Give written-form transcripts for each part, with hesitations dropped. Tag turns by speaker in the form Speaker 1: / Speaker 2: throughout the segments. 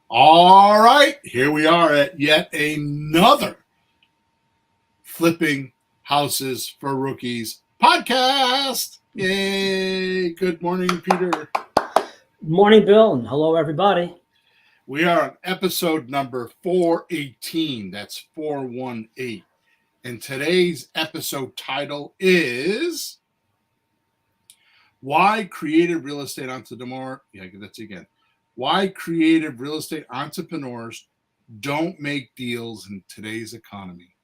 Speaker 1: All right, here we are at yet another Flipping Houses for Rookies podcast. Yay! Good morning, Peter.
Speaker 2: Morning, Bill, and hello, everybody.
Speaker 1: We are on episode number 418. That's 418. And today's episode title is Why Creative Real Estate Entrepreneurs. Why creative real estate entrepreneurs don't make deals in today's economy.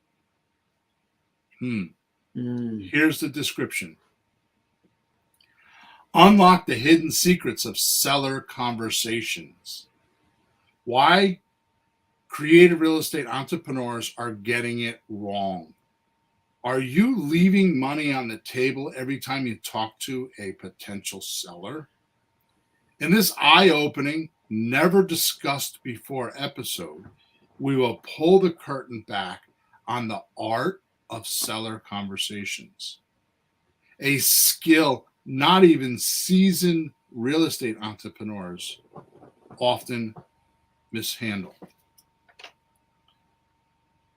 Speaker 1: Here's the description. Unlock the hidden secrets of seller conversations. Why creative real estate entrepreneurs are getting it wrong. Are you leaving money on the table every time you talk to a potential seller? In this eye-opening, never discussed before episode, we will pull the curtain back on the art of seller conversations, a skill not even seasoned real estate entrepreneurs often mishandle.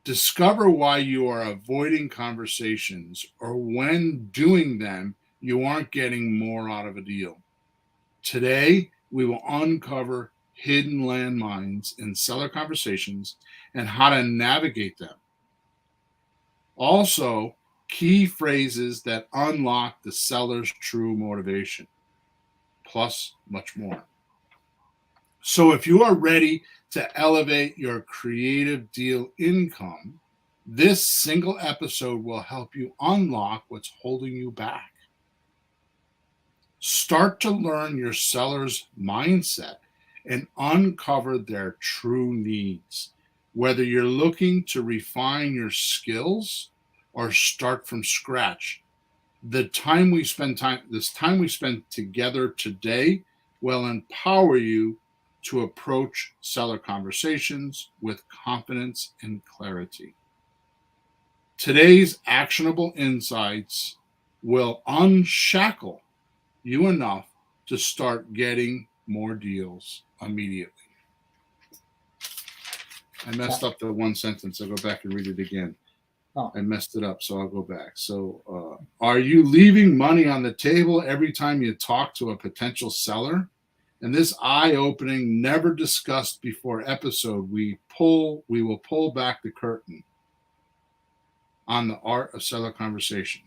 Speaker 1: Discover why you are avoiding conversations, or when doing them, you aren't getting more out of a deal. Today, we will uncover hidden landmines in seller conversations and how to navigate them. Also, key phrases that unlock the seller's true motivation, plus much more. So if you are ready to elevate your creative deal income, this single episode will help you unlock what's holding you back. Start to learn your seller's mindset and uncover their true needs. Whether you're looking to refine your skills or start from scratch, this time we spend together today will empower you to approach seller conversations with confidence and clarity. Today's actionable insights will unshackle you enough to start getting more deals immediately. I messed up the one sentence. I'll go back and read it again. I messed it up, so I'll go back. So, are you leaving money on the table every time you talk to a potential seller? In this eye-opening, never discussed before episode, we will pull back the curtain on the art of seller conversation.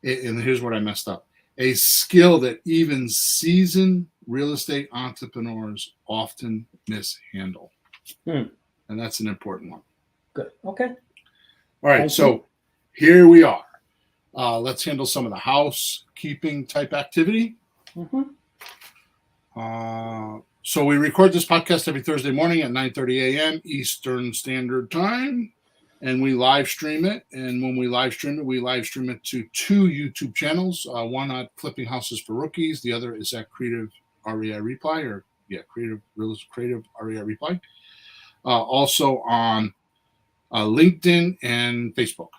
Speaker 1: And here's what I messed up. A skill that even seasoned real estate entrepreneurs often mishandle. And that's an important one.
Speaker 2: Good. Okay.
Speaker 1: All right. So here we are. Let's handle some of the housekeeping type activity. So we record this podcast every Thursday morning at 9:30 a.m. Eastern Standard Time. And we live stream it. And when we live stream it to two YouTube channels. One at Flipping Houses for Rookies. The other is at Creative REI Reply, Creative REI Reply. Also on LinkedIn and Facebook.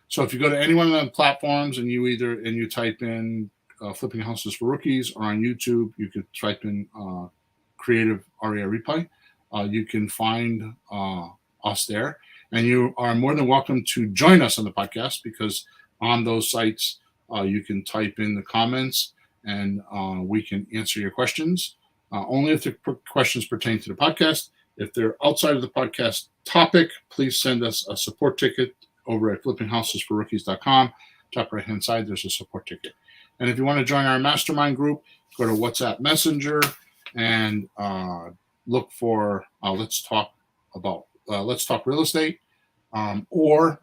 Speaker 1: So if you go to any one of the platforms and you type in Flipping Houses for Rookies, or on YouTube, you could type in Creative REI Reply. You can find us there. And you are more than welcome to join us on the podcast, because on those sites, you can type in the comments and we can answer your questions. Only if the questions pertain to the podcast. If they're outside of the podcast topic, please send us a support ticket over at flippinghousesforrookies.com. Top right-hand side, there's a support ticket. And if you want to join our mastermind group, go to WhatsApp Messenger and look for Let's Talk Real Estate, or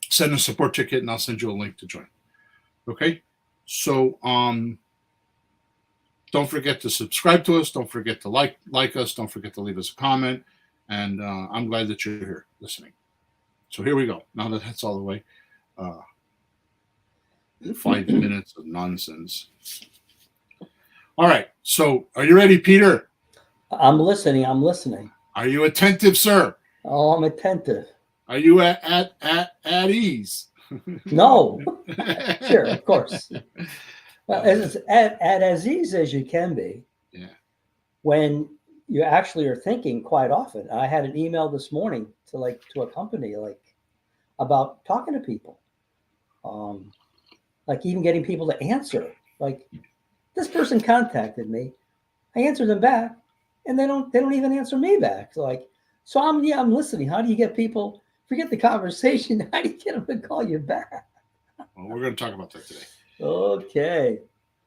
Speaker 1: send a support ticket and I'll send you a link to join. Okay? So don't forget to subscribe to us. Don't forget to like us. Don't forget to leave us a comment. And I'm glad that you're here listening. So here we go. Now that that's all the way. 5 minutes of nonsense. All right. So are you ready, Peter?
Speaker 2: I'm listening.
Speaker 1: Are you attentive, sir?
Speaker 2: Oh, I'm attentive.
Speaker 1: Are you at ease?
Speaker 2: No. Sure, of course. Well, as ease as you can be.
Speaker 1: Yeah.
Speaker 2: When you actually are thinking quite often. I had an email this morning to a company about talking to people, like even getting people to answer. Like this person contacted me, I answer them back, and they don't even answer me back. So I'm listening. How do you get people? Forget the conversation. How do you get them to call you back?
Speaker 1: Well, we're going to talk about that today.
Speaker 2: Okay.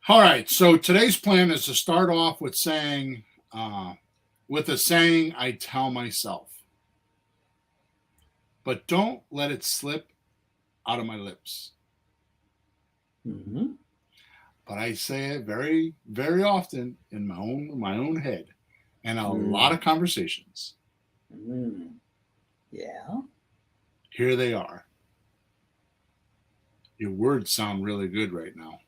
Speaker 1: All right. So today's plan is to start off with saying, with a saying I tell myself, but don't let it slip out of my lips.
Speaker 2: Mm-hmm.
Speaker 1: But I say it very, very often in my own head, and a lot of conversations.
Speaker 2: Yeah.
Speaker 1: Here they are. Your words sound really good right now,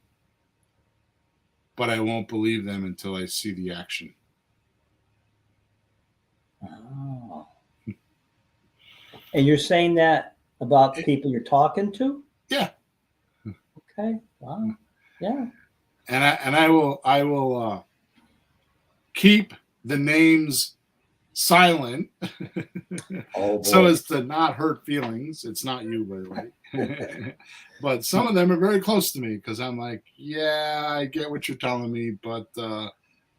Speaker 1: but I won't believe them until I see the action.
Speaker 2: Oh. And you're saying that about people you're talking to?
Speaker 1: Yeah.
Speaker 2: Okay. Wow. Yeah.
Speaker 1: And I will keep the names silent
Speaker 2: Oh
Speaker 1: so
Speaker 2: boy.
Speaker 1: as to not hurt feelings. It's not you, by the way. But some of them are very close to me because I'm like, yeah, I get what you're telling me, but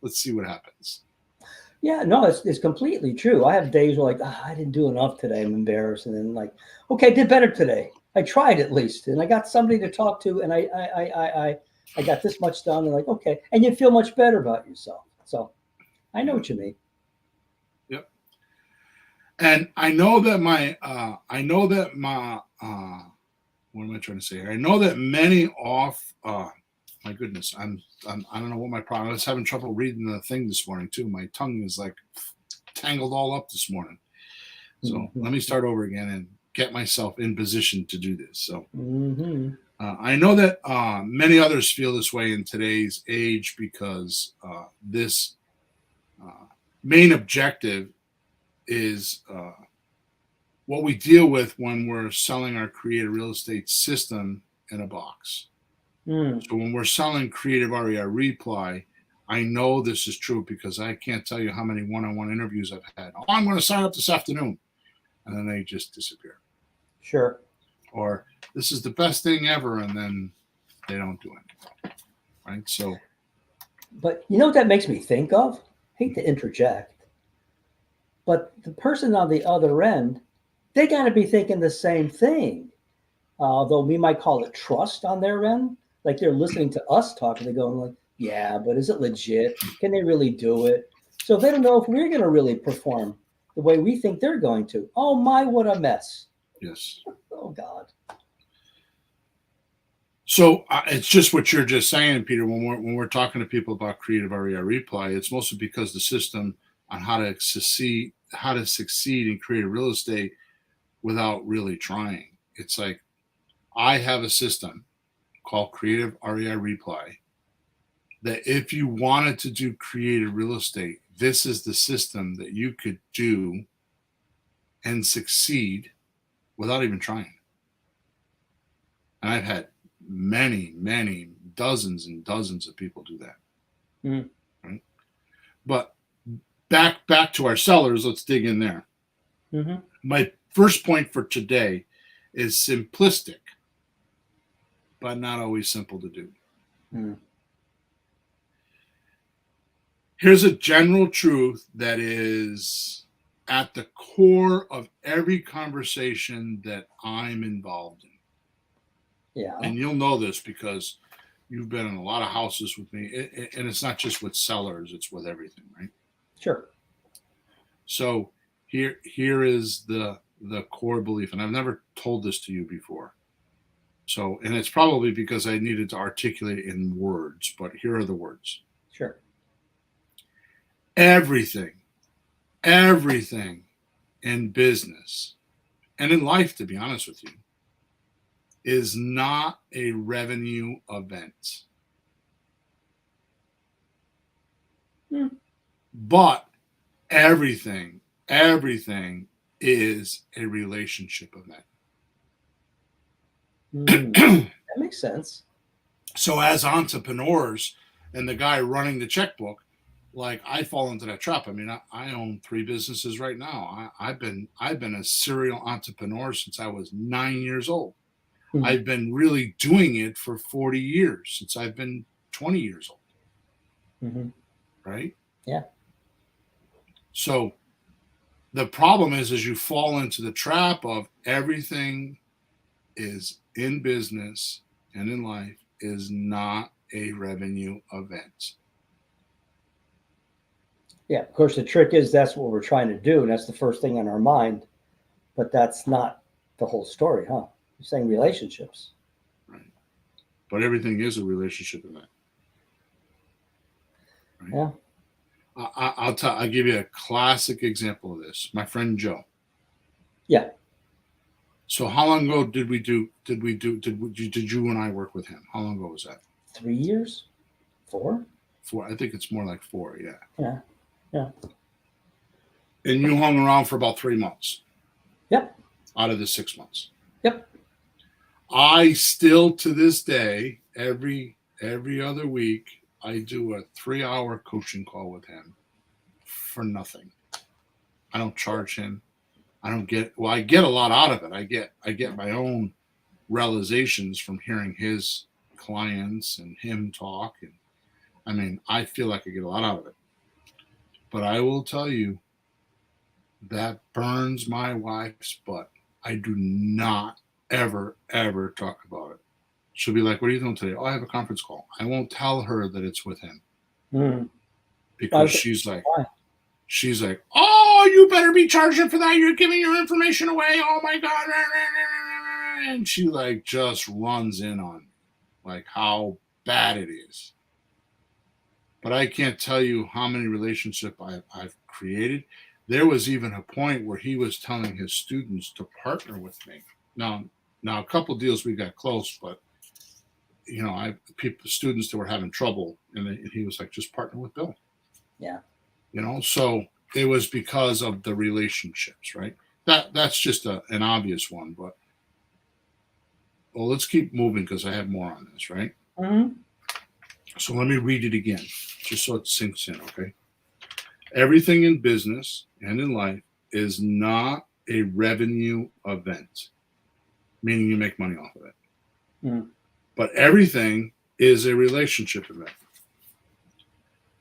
Speaker 1: let's see what happens.
Speaker 2: Yeah, no, it's completely true. I have days where I didn't do enough today. I'm embarrassed, and then okay, I did better today. I tried at least, and I got somebody to talk to, and I got this much done. And okay, and you feel much better about yourself. So I know what you mean.
Speaker 1: Yep. And I know that what am I trying to say here? I know that many my goodness, I don't know what my problem. I was having trouble reading the thing this morning too. My tongue is like tangled all up this morning. So let me start over again and get myself in position to do this. So I know that many others feel this way in today's age because this main objective is what we deal with when we're selling our creative real estate system in a box. So when we're selling creative REI Reply, I know this is true because I can't tell you how many one-on-one interviews I've had. Oh, I'm going to sign up this afternoon. And then they just disappear.
Speaker 2: Sure.
Speaker 1: Or this is the best thing ever. And then they don't do anything. Right. So.
Speaker 2: But you know what that makes me think of? I hate to interject, but the person on the other end, they got to be thinking the same thing. Though we might call it trust on their end. Like they're listening to us talk and they're going yeah, but is it legit? Can they really do it? So they don't know if we're going to really perform the way we think they're going to. Oh my, what a mess.
Speaker 1: Yes.
Speaker 2: Oh God.
Speaker 1: So it's just what you're just saying, Peter. When we're talking to people about creative REI Reply, it's mostly because the system on how to succeed in creative real estate without really trying. It's like I have a system called Creative REI Reply that if you wanted to do creative real estate, this is the system that you could do and succeed without even trying. And I've had many dozens and dozens of people do that. Right? But back to our sellers, let's dig in there. My first point for today is simplistic, but not always simple to do. Here's a general truth that is at the core of every conversation that I'm involved in.
Speaker 2: Yeah.
Speaker 1: And you'll know this because you've been in a lot of houses with me. And it's not just with sellers, it's with everything, right?
Speaker 2: Sure.
Speaker 1: So here is the core belief. And I've never told this to you before. So, and it's probably because I needed to articulate it in words, but here are the words.
Speaker 2: Sure.
Speaker 1: Everything in business and in life, to be honest with you, is not a revenue event. But everything is a relationship event.
Speaker 2: That makes sense.
Speaker 1: So as entrepreneurs and the guy running the checkbook, like I fall into that trap. I mean, I own 3 businesses right now. I've been a serial entrepreneur since I was 9 years old.
Speaker 2: Mhm.
Speaker 1: I've been really doing it for 40 years since I've been 20 years old,
Speaker 2: Mhm.
Speaker 1: right?
Speaker 2: Yeah.
Speaker 1: So the problem is you fall into the trap of everything is in business and in life is not a revenue event.
Speaker 2: Yeah. Of course, the trick is that's what we're trying to do, and that's the first thing on our mind. But that's not the whole story, huh? You're saying relationships.
Speaker 1: Right? But everything is a relationship event. Right?
Speaker 2: Yeah.
Speaker 1: I'll give you a classic example of this. My friend Joe.
Speaker 2: Yeah.
Speaker 1: So how long ago did you and I work with him? How long ago was that?
Speaker 2: 3 years? 4?
Speaker 1: 4. I think it's more like 4. Yeah.
Speaker 2: Yeah. Yeah.
Speaker 1: And you hung around for about 3 months
Speaker 2: Yep.
Speaker 1: out of the 6 months.
Speaker 2: Yep.
Speaker 1: I still to this day every other week I do a 3-hour coaching call with him for nothing. I don't charge him. I don't get well. I get a lot out of it. I get my own realizations from hearing his clients and him talk. And I mean, I feel like I get a lot out of it. But I will tell you that burns my wife's butt. I do not ever talk about it. She'll be like, "What are you doing today?" "Oh, I have a conference call." I won't tell her that it's with him
Speaker 2: Mm.
Speaker 1: because
Speaker 2: Okay. Why?
Speaker 1: she's like, "Oh, you better be charging for that. You're giving your information away. Oh my god!" And she like just runs in on me, like how bad it is. But I can't tell you how many relationships I've created. There was even a point where he was telling his students to partner with me. Now, a couple deals we got close, but I people students that were having trouble, and he was like, just partner with Bill.
Speaker 2: Yeah.
Speaker 1: So it was because of the relationships, right? That's just an obvious one, but well, let's keep moving because I have more on this, right?
Speaker 2: Mm-hmm.
Speaker 1: So let me read it again, just so it sinks in, okay? Everything in business and in life is not a revenue event, meaning you make money off of it.
Speaker 2: Mm.
Speaker 1: But everything is a relationship event.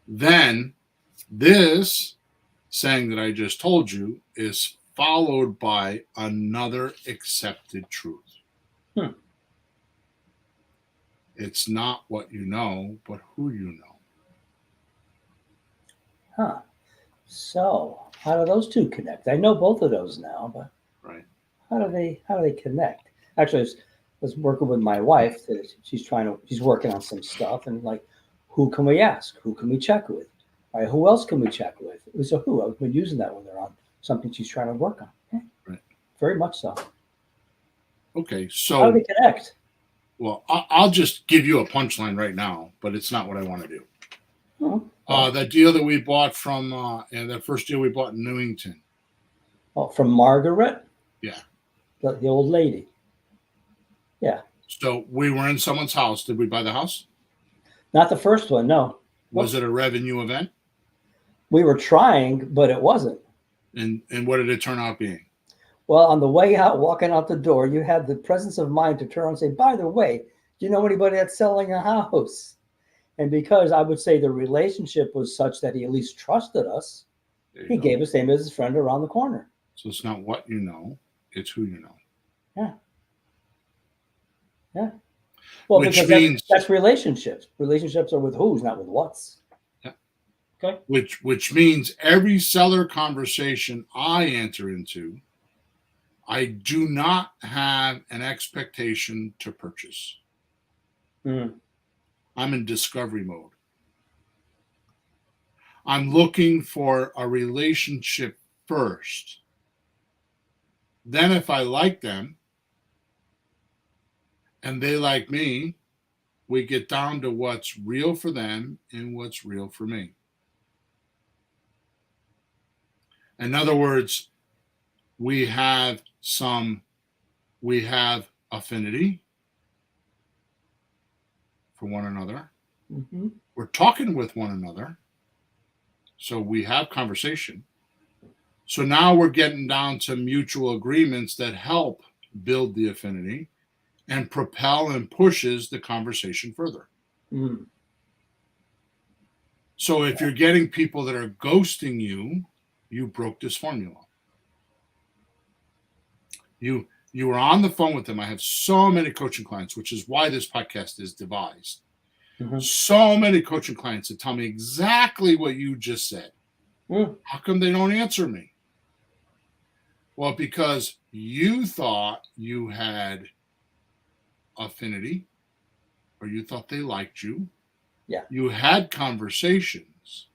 Speaker 1: Then this saying that I just told you is followed by another accepted truth.
Speaker 2: Hmm.
Speaker 1: It's not what you know, but who you know.
Speaker 2: Huh. So how do those two connect? I know both of those now, but
Speaker 1: Right.
Speaker 2: how do they connect? Actually, I was working with my wife. She's working on some stuff, and like, who can we ask? Who can we check with? All right, who else can we check with? So who? I've been using that when they're on something she's trying to work on. Yeah,
Speaker 1: Right.
Speaker 2: very much so.
Speaker 1: Okay.
Speaker 2: How do
Speaker 1: So,
Speaker 2: they connect?
Speaker 1: well, I'll just give you a punchline right now, but it's not what I want to do. That deal that we bought from, and that first deal we bought in Newington.
Speaker 2: From Margaret,
Speaker 1: Yeah.
Speaker 2: the old lady. Yeah,
Speaker 1: So we were in someone's house. Did we buy the house?
Speaker 2: not the first one. No,
Speaker 1: Was it a revenue event?
Speaker 2: we were trying, but it wasn't.
Speaker 1: And what did it turn out being?
Speaker 2: Well, on the way out, walking out the door, you had the presence of mind to turn around and say, by the way, do you know anybody that's selling a house? And because I would say the relationship was such that he at least trusted us, he
Speaker 1: Go.
Speaker 2: gave us name as his friend around the corner.
Speaker 1: So it's not what you know, it's who you know.
Speaker 2: Yeah. Yeah. Well,
Speaker 1: Which
Speaker 2: because
Speaker 1: means
Speaker 2: that's relationships. Relationships are with who's, not with what's.
Speaker 1: yeah.
Speaker 2: Okay.
Speaker 1: Which means every seller conversation I enter into, I do not have an expectation to purchase.
Speaker 2: Mm.
Speaker 1: I'm in discovery mode. I'm looking for a relationship first. Then, if I like them and they like me, we get down to what's real for them and what's real for me. In other words, we have affinity for one another.
Speaker 2: Mm-hmm.
Speaker 1: We're talking with one another. So we have conversation. So now we're getting down to mutual agreements that help build the affinity and propel and pushes the conversation further.
Speaker 2: Mm.
Speaker 1: So if you're getting people that are ghosting you, you broke this formula. You were on the phone with them. I have so many coaching clients, which is why this podcast is devised.
Speaker 2: Mm-hmm.
Speaker 1: So many coaching clients that tell me exactly what you just said.
Speaker 2: Mm.
Speaker 1: How come they don't answer me? Well, because you thought you had affinity, or you thought they liked you.
Speaker 2: Yeah.
Speaker 1: You had conversations,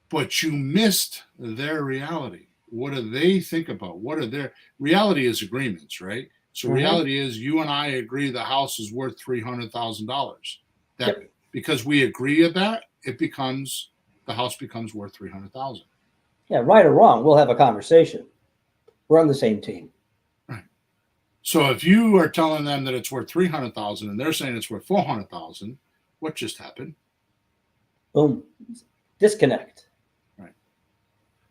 Speaker 1: but you missed their reality. What do they think about? What are their reality is agreements, right? So
Speaker 2: Mm-hmm.
Speaker 1: reality is you and I agree the house is worth $300,000. That
Speaker 2: Yep.
Speaker 1: because we agree at that, the house becomes worth $300,000.
Speaker 2: Yeah, right or wrong, we'll have a conversation. We're on the same team.
Speaker 1: Right. So if you are telling them that it's worth $300,000 and they're saying it's worth $400,000, what just happened?
Speaker 2: Boom. Disconnect.
Speaker 1: Right.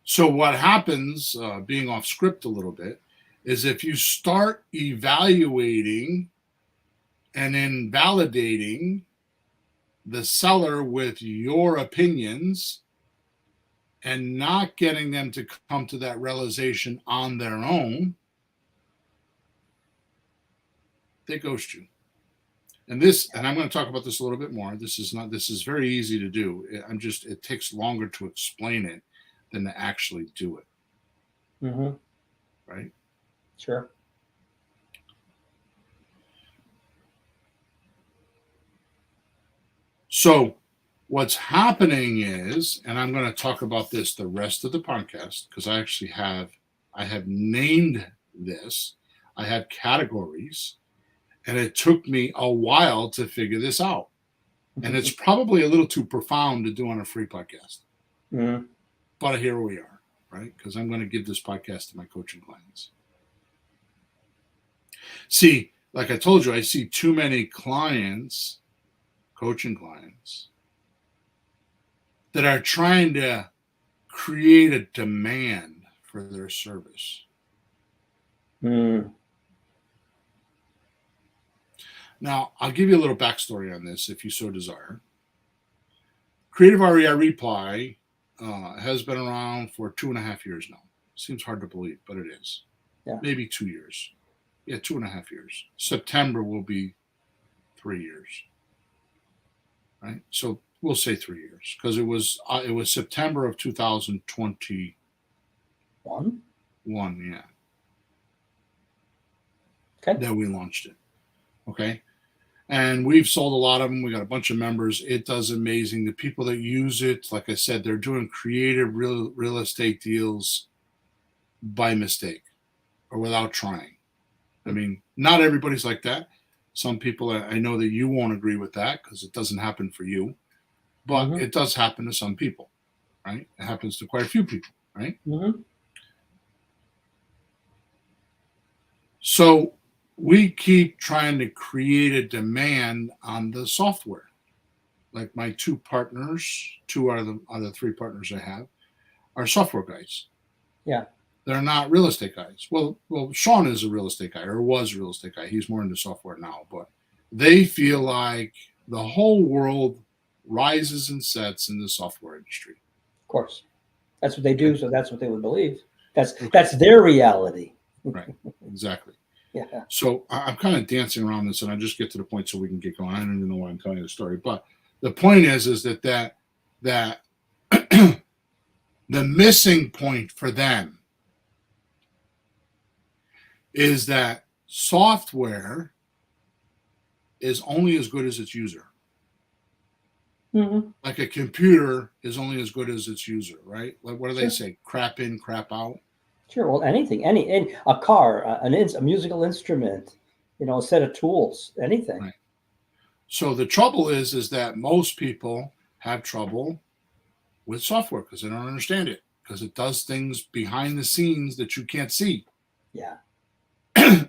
Speaker 1: So what happens, being off script a little bit, is if you start evaluating and invalidating the seller with your opinions and not getting them to come to that realization on their own, they ghost you. And I'm going to talk about this a little bit more. This is very easy to do. It takes longer to explain it than to actually do it.
Speaker 2: Mm-hmm.
Speaker 1: Right?
Speaker 2: Sure.
Speaker 1: So what's happening is, and I'm going to talk about this the rest of the podcast because I have named this. I have categories, and it took me a while to figure this out. And it's probably a little too profound to do on a free podcast.
Speaker 2: Mm-hmm.
Speaker 1: But here we are, right? Because I'm going to give this podcast to my coaching clients. See, like I told you, I see too many clients, coaching clients, that are trying to create a demand for their service.
Speaker 2: Mm.
Speaker 1: Now, I'll give you a little backstory on this if you so desire. Creative REI Reply has been around for 2.5 years now. Seems hard to believe, but it is.
Speaker 2: Yeah.
Speaker 1: Maybe 2 years. Yeah, 2.5 years. September will be 3 years. Right? So we'll say 3 years because it was September of 2021. Yeah.
Speaker 2: Okay.
Speaker 1: That we launched it. Okay. And we've sold a lot of them. We got a bunch of members. It does amazing. The people that use it, like I said, they're doing creative real estate deals by mistake or without trying. I mean, not everybody's like that. Some people, I know that you won't agree with that because it doesn't happen for you, but
Speaker 2: Mm-hmm.
Speaker 1: it does happen to some people, right? It happens to quite a few people, right?
Speaker 2: Mm-hmm.
Speaker 1: So we keep trying to create a demand on the software. Like my two partners, two out of the three partners I have, are software guys.
Speaker 2: Yeah.
Speaker 1: They're not real estate guys. Well, Sean is a real estate guy or was a real estate guy. He's more into software now, but they feel like the whole world rises and sets in the software industry.
Speaker 2: Of course. That's what they do, so that's what they would believe. That's their reality.
Speaker 1: Right. Exactly.
Speaker 2: Yeah.
Speaker 1: So I'm kind of dancing around this, and I just get to the point so we can get going. I don't even know why I'm telling you the story, but the point is that the missing point for them is that software is only as good as its user.
Speaker 2: Mm-hmm.
Speaker 1: Like a computer is only as good as its user, right? Like what do they say? Crap in, crap out.
Speaker 2: Sure. Well, anything, any a car, a musical instrument, a set of tools, anything.
Speaker 1: Right. So the trouble is that most people have trouble with software because they don't understand it because it does things behind the scenes that you can't see.
Speaker 2: Yeah.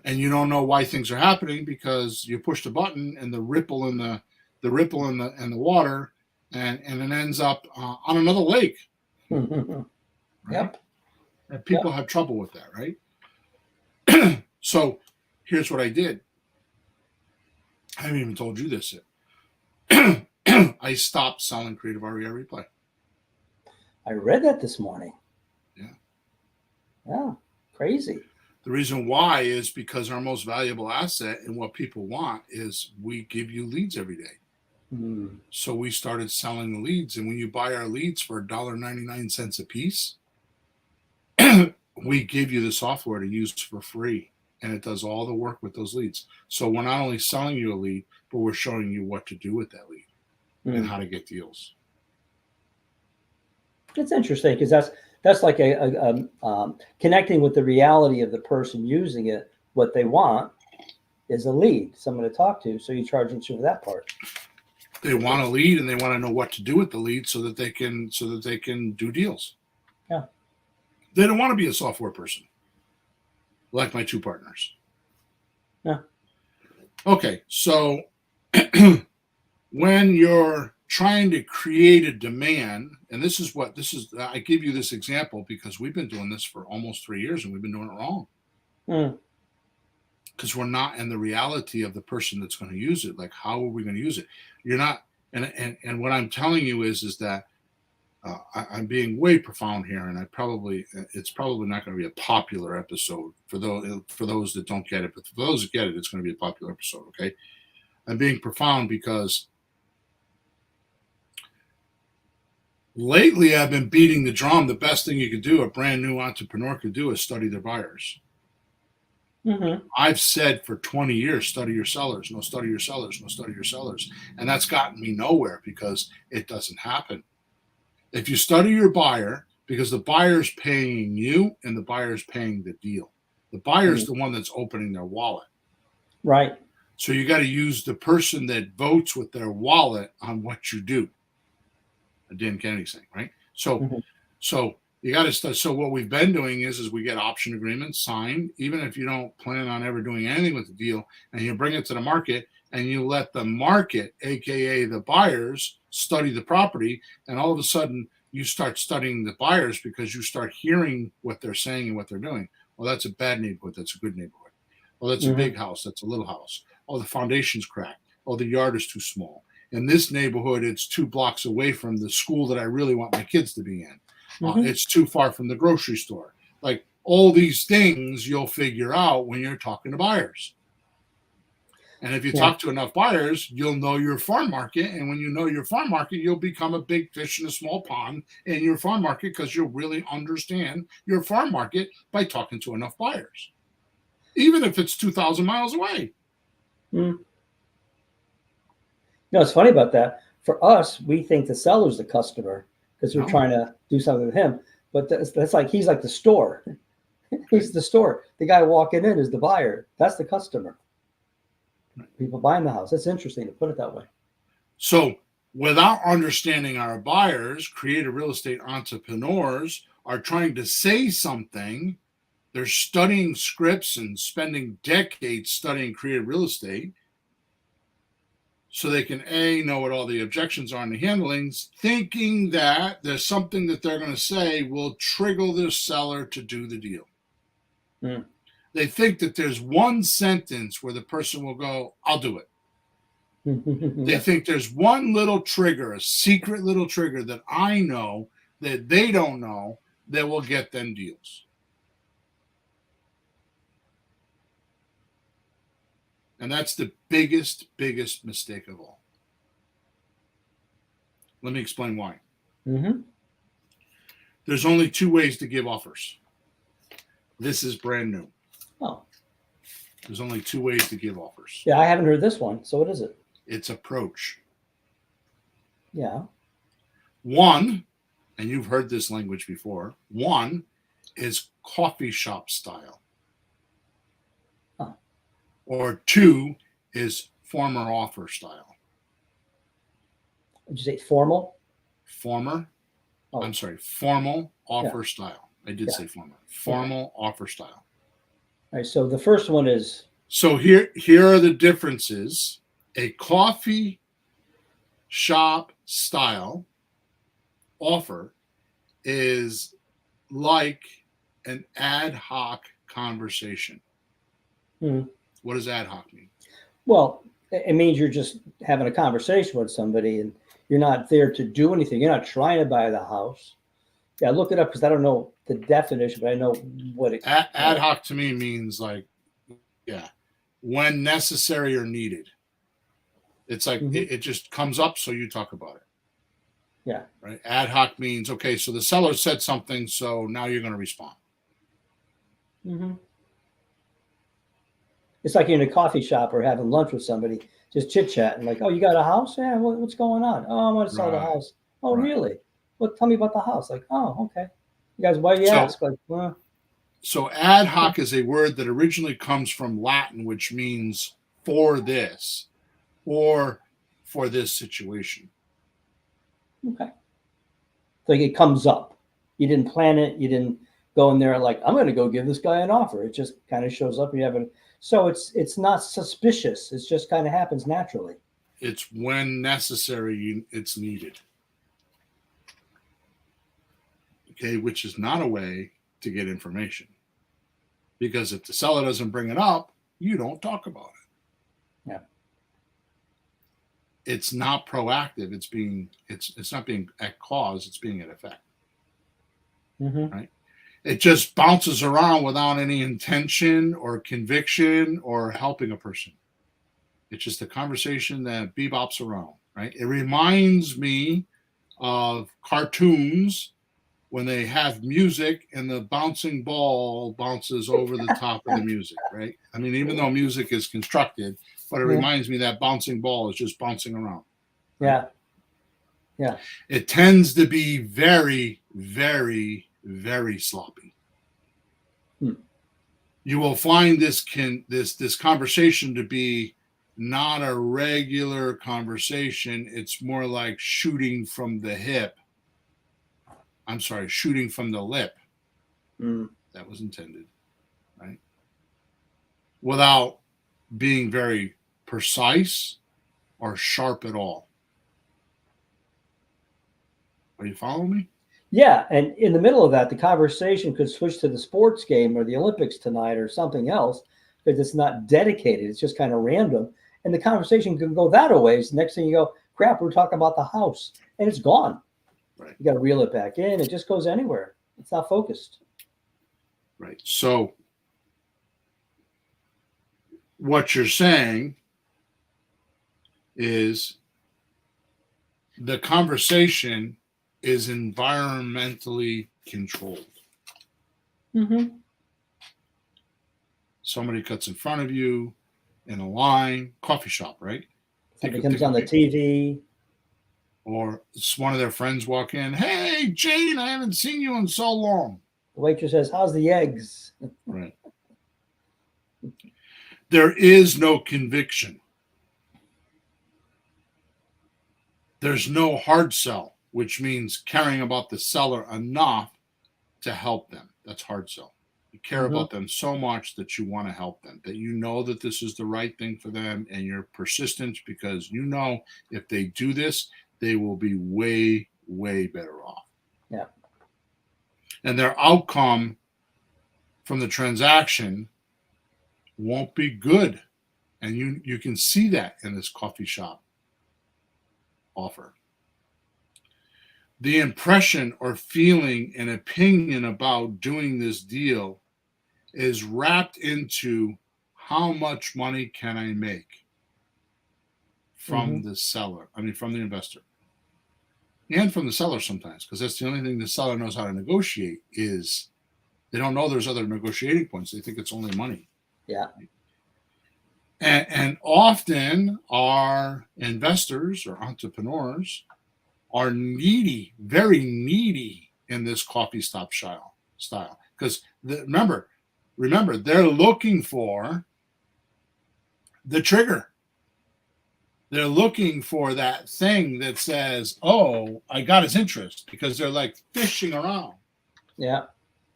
Speaker 1: And you don't know why things are happening because you push the button and the ripple in the water and it ends up on another lake. Right?
Speaker 2: Yep.
Speaker 1: And people have trouble with that, right? So here's what I did. I haven't even told you this yet. I stopped selling Creative RER Replay.
Speaker 2: I read that this morning.
Speaker 1: Yeah.
Speaker 2: Yeah. Crazy.
Speaker 1: The reason why is because our most valuable asset and what people want is we give you leads every day. So we started selling the leads, and when you buy our leads for $1.99 a piece, we give you the software to use for free, and it does all the work with those leads. So we're not only selling you a lead, but we're showing you what to do with that lead and how to get deals.
Speaker 2: It's interesting because that's like a connecting with the reality of the person using it. What they want is a lead, someone to talk to. So you charge them for that part.
Speaker 1: They want a lead, and they want to know what to do with the lead so that they can do deals.
Speaker 2: Yeah.
Speaker 1: They don't want to be a software person, like my two partners.
Speaker 2: Yeah.
Speaker 1: Okay, so when you're trying to create a demand, and this is I give you this example because we've been doing this for almost 3 years, and we've been doing it wrong. Because we're not in the reality of the person that's going to use it. Like, how are we going to use it? You're not, and what I'm telling you is that I'm being way profound here, and it's probably not going to be a popular episode for those that don't get it, but for those that get it, it's going to be a popular episode. Okay, I'm being profound because lately I've been beating the drum. The best thing you could do, a brand new entrepreneur could do, is study their buyers. I've said for 20 years, study your sellers, no study your sellers, no study your sellers. And that's gotten me nowhere because it doesn't happen. If you study your buyer, because the buyer's paying you and the buyer's paying the deal. The buyer's the one that's opening their wallet.
Speaker 2: Right.
Speaker 1: So you got to use the person that votes with their wallet on what you do. A Dan Kennedy saying, right? So you got to start. So what we've been doing is we get option agreements signed, even if you don't plan on ever doing anything with the deal, and you bring it to the market and you let the market, aka the buyers, study the property, and all of a sudden you start studying the buyers because you start hearing what they're saying and what they're doing. Well, that's a bad neighborhood. That's a good neighborhood. Well, that's a big house. That's a little house. Oh, the foundation's cracked. Oh, the yard is too small. In this neighborhood, it's 2 blocks away from the school that I really want my kids to be in. It's too far from the grocery store. Like, all these things you'll figure out when you're talking to buyers. And if you talk to enough buyers, you'll know your farm market. And when you know your farm market, you'll become a big fish in a small pond in your farm market because you'll really understand your farm market by talking to enough buyers, even if it's 2,000 miles away.
Speaker 2: No, it's funny about that. For us, we think the seller's the customer because we're trying to do something with him. But that's like he's like the store. He's the store. The guy walking in is the buyer. That's the customer. People buying the house. That's interesting to put it that way.
Speaker 1: So without understanding our buyers, creative real estate entrepreneurs are trying to say something. They're studying scripts and spending decades studying creative real estate so they can know what all the objections are and the handlings, thinking that there's something that they're going to say will trigger the seller to do the deal. They think that there's one sentence where the person will go, I'll do it. They think there's one little trigger, a secret little trigger that I know that they don't know that will get them deals. And that's the biggest mistake of all. Let me explain why. There's only 2 ways to give offers. This is brand new.
Speaker 2: Oh.
Speaker 1: There's only 2 ways to give offers.
Speaker 2: Yeah, I haven't heard this one. So what is it?
Speaker 1: It's approach.
Speaker 2: Yeah.
Speaker 1: One, and you've heard this language before, one is coffee shop style. Or 2 is former offer style.
Speaker 2: Did you say formal?
Speaker 1: Formal offer style. I did say former. Formal offer style.
Speaker 2: All right, so the first one is...
Speaker 1: So here are the differences. A coffee shop style offer is like an ad hoc conversation.
Speaker 2: Hmm.
Speaker 1: What does ad hoc mean?
Speaker 2: Well, it means you're just having a conversation with somebody and you're not there to do anything. You're not trying to buy the house. Yeah, look it up because I don't know the definition, but I know what it.
Speaker 1: Ad hoc to me means like, yeah, when necessary or needed. It's like
Speaker 2: Mhm.
Speaker 1: it just comes up, so you talk about it.
Speaker 2: Yeah.
Speaker 1: Right. Ad hoc means, okay, so the seller said something, so now you're going to respond.
Speaker 2: Hmm. It's like you're in a coffee shop or having lunch with somebody, just chit chatting, like, "Oh, you got a house? Yeah. What's going on? Oh, I want to sell the
Speaker 1: Right.
Speaker 2: house. Oh,
Speaker 1: Right.
Speaker 2: really? Well, tell me about the house. Like, oh, okay. You guys, why do you
Speaker 1: So
Speaker 2: ask? Like, well,
Speaker 1: so ad hoc is a word that originally comes from Latin, which means for this or for this situation.
Speaker 2: okay. Like it comes up. You didn't plan it. You didn't go in there like, I'm going to go give this guy an offer. It just kind of shows up. You haven't. So it's not suspicious. It just kind of happens naturally.
Speaker 1: It's when necessary, it's needed. Okay, which is not a way to get information. Because if the seller doesn't bring it up, you don't talk about it.
Speaker 2: Yeah.
Speaker 1: It's not proactive. It's not being at cause, it's being at effect.
Speaker 2: Mm-hmm.
Speaker 1: Right? It just bounces around without any intention or conviction or helping a person. It's just a conversation that bebops around, right? It reminds me of cartoons when they have music and the bouncing ball bounces over the top of the music, right? I mean, even though music is constructed, but it
Speaker 2: Yeah.
Speaker 1: reminds me that bouncing ball is just bouncing around. Right?
Speaker 2: Yeah. Yeah.
Speaker 1: It tends to be very, very, very sloppy.
Speaker 2: Hmm.
Speaker 1: You will find this conversation to be not a regular conversation. It's more like shooting from the hip. I'm sorry, shooting from the lip.
Speaker 2: Mm.
Speaker 1: That was intended, right? Without being very precise or sharp at all. Are you following me?
Speaker 2: Yeah. And in the middle of that, the conversation could switch to the sports game or the Olympics tonight or something else because it's not dedicated. It's just kind of random. And the conversation can go that a ways. Next thing you go, crap, we're talking about the house and it's gone.
Speaker 1: Right.
Speaker 2: You got to reel it back in. It just goes anywhere. It's not focused.
Speaker 1: Right. So what you're saying is the conversation is environmentally controlled.
Speaker 2: Mm-hmm.
Speaker 1: Somebody cuts in front of you in a line, coffee shop, right?
Speaker 2: Something comes on the TV.
Speaker 1: Or one of their friends walk in, hey, Jane, I haven't seen you in so long.
Speaker 2: The waitress says, how's the eggs?
Speaker 1: Right. There is no conviction. There's no hard sell, which means caring about the seller enough to help them. That's hard sell. You care
Speaker 2: Mm-hmm.
Speaker 1: about them so much that you want to help them, that you know that this is the right thing for them, and you're persistent because you know if they do this, they will be way, way better off.
Speaker 2: Yeah.
Speaker 1: And their outcome from the transaction won't be good. And you can see that in this coffee shop offer. The impression or feeling and opinion about doing this deal is wrapped into how much money can I make from
Speaker 2: Mm-hmm.
Speaker 1: the seller, from the investor, and from the seller sometimes, because that's the only thing the seller knows how to negotiate is they don't know there's other negotiating points. They think it's only money.
Speaker 2: Yeah.
Speaker 1: And often our investors or entrepreneurs are needy, very needy in this coffee stop style. Because remember, they're looking for the trigger. They're looking for that thing that says, "Oh, I got his interest," because they're like fishing around.
Speaker 2: Yeah.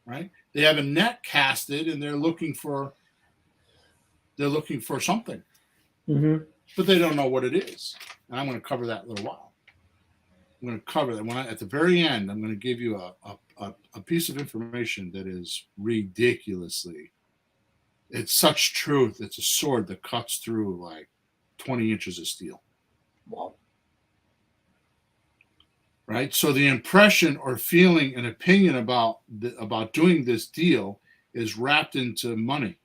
Speaker 1: Right? They have a net casted, and they're looking for something,
Speaker 2: Mm-hmm.
Speaker 1: but they don't know what it is. And I'm going to cover that in a little while. going to cover that. At the very end, I'm going to give you a piece of information that is ridiculously. It's such truth. It's a sword that cuts through like 20 inches of steel.
Speaker 2: Wow.
Speaker 1: Right. So the impression or feeling and opinion about doing this deal is wrapped into money.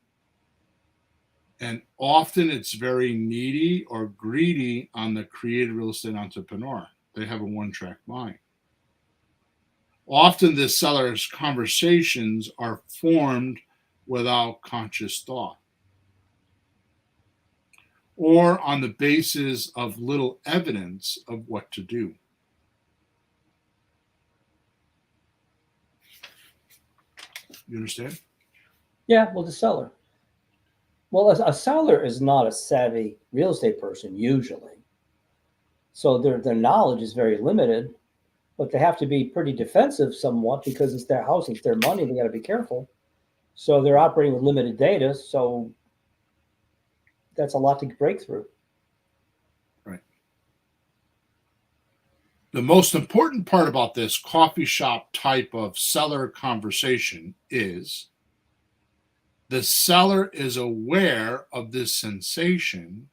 Speaker 1: And often it's very needy or greedy on the creative real estate entrepreneur. They have a one-track mind. Often the seller's conversations are formed without conscious thought or on the basis of little evidence of what to do. You understand?
Speaker 2: Yeah, well, the seller. Well, a seller is not a savvy real estate person usually. So their knowledge is very limited, but they have to be pretty defensive somewhat because it's their house, it's their money. They got to be careful. So they're operating with limited data. So that's a lot to break through.
Speaker 1: Right. The most important part about this coffee shop type of seller conversation is the seller is aware of this sensation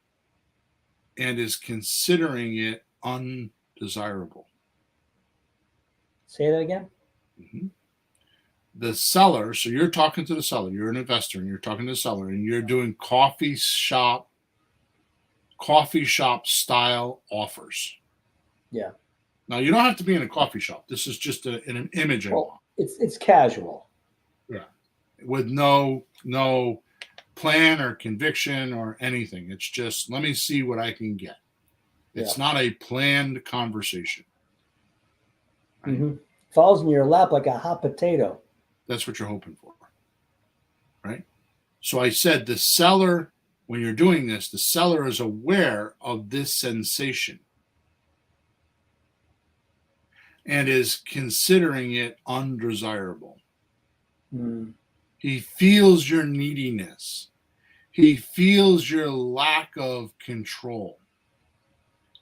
Speaker 1: and is considering it undesirable.
Speaker 2: Say that again.
Speaker 1: Mm-hmm. The seller, so you're talking to the seller, you're an investor and you're talking to the seller and you're doing coffee shop style offers.
Speaker 2: Yeah.
Speaker 1: Now you don't have to be in a coffee shop. This is just an image.
Speaker 2: Well, it's casual.
Speaker 1: Yeah. With no plan or conviction or anything. It's just, let me see what I can get. It's not a planned conversation.
Speaker 2: Right? Mm-hmm. Falls in your lap like a hot potato.
Speaker 1: That's what you're hoping for. Right? So I said the seller, when you're doing this, the seller is aware of this sensation and is considering it undesirable.
Speaker 2: Mm.
Speaker 1: He feels your neediness. He feels your lack of control.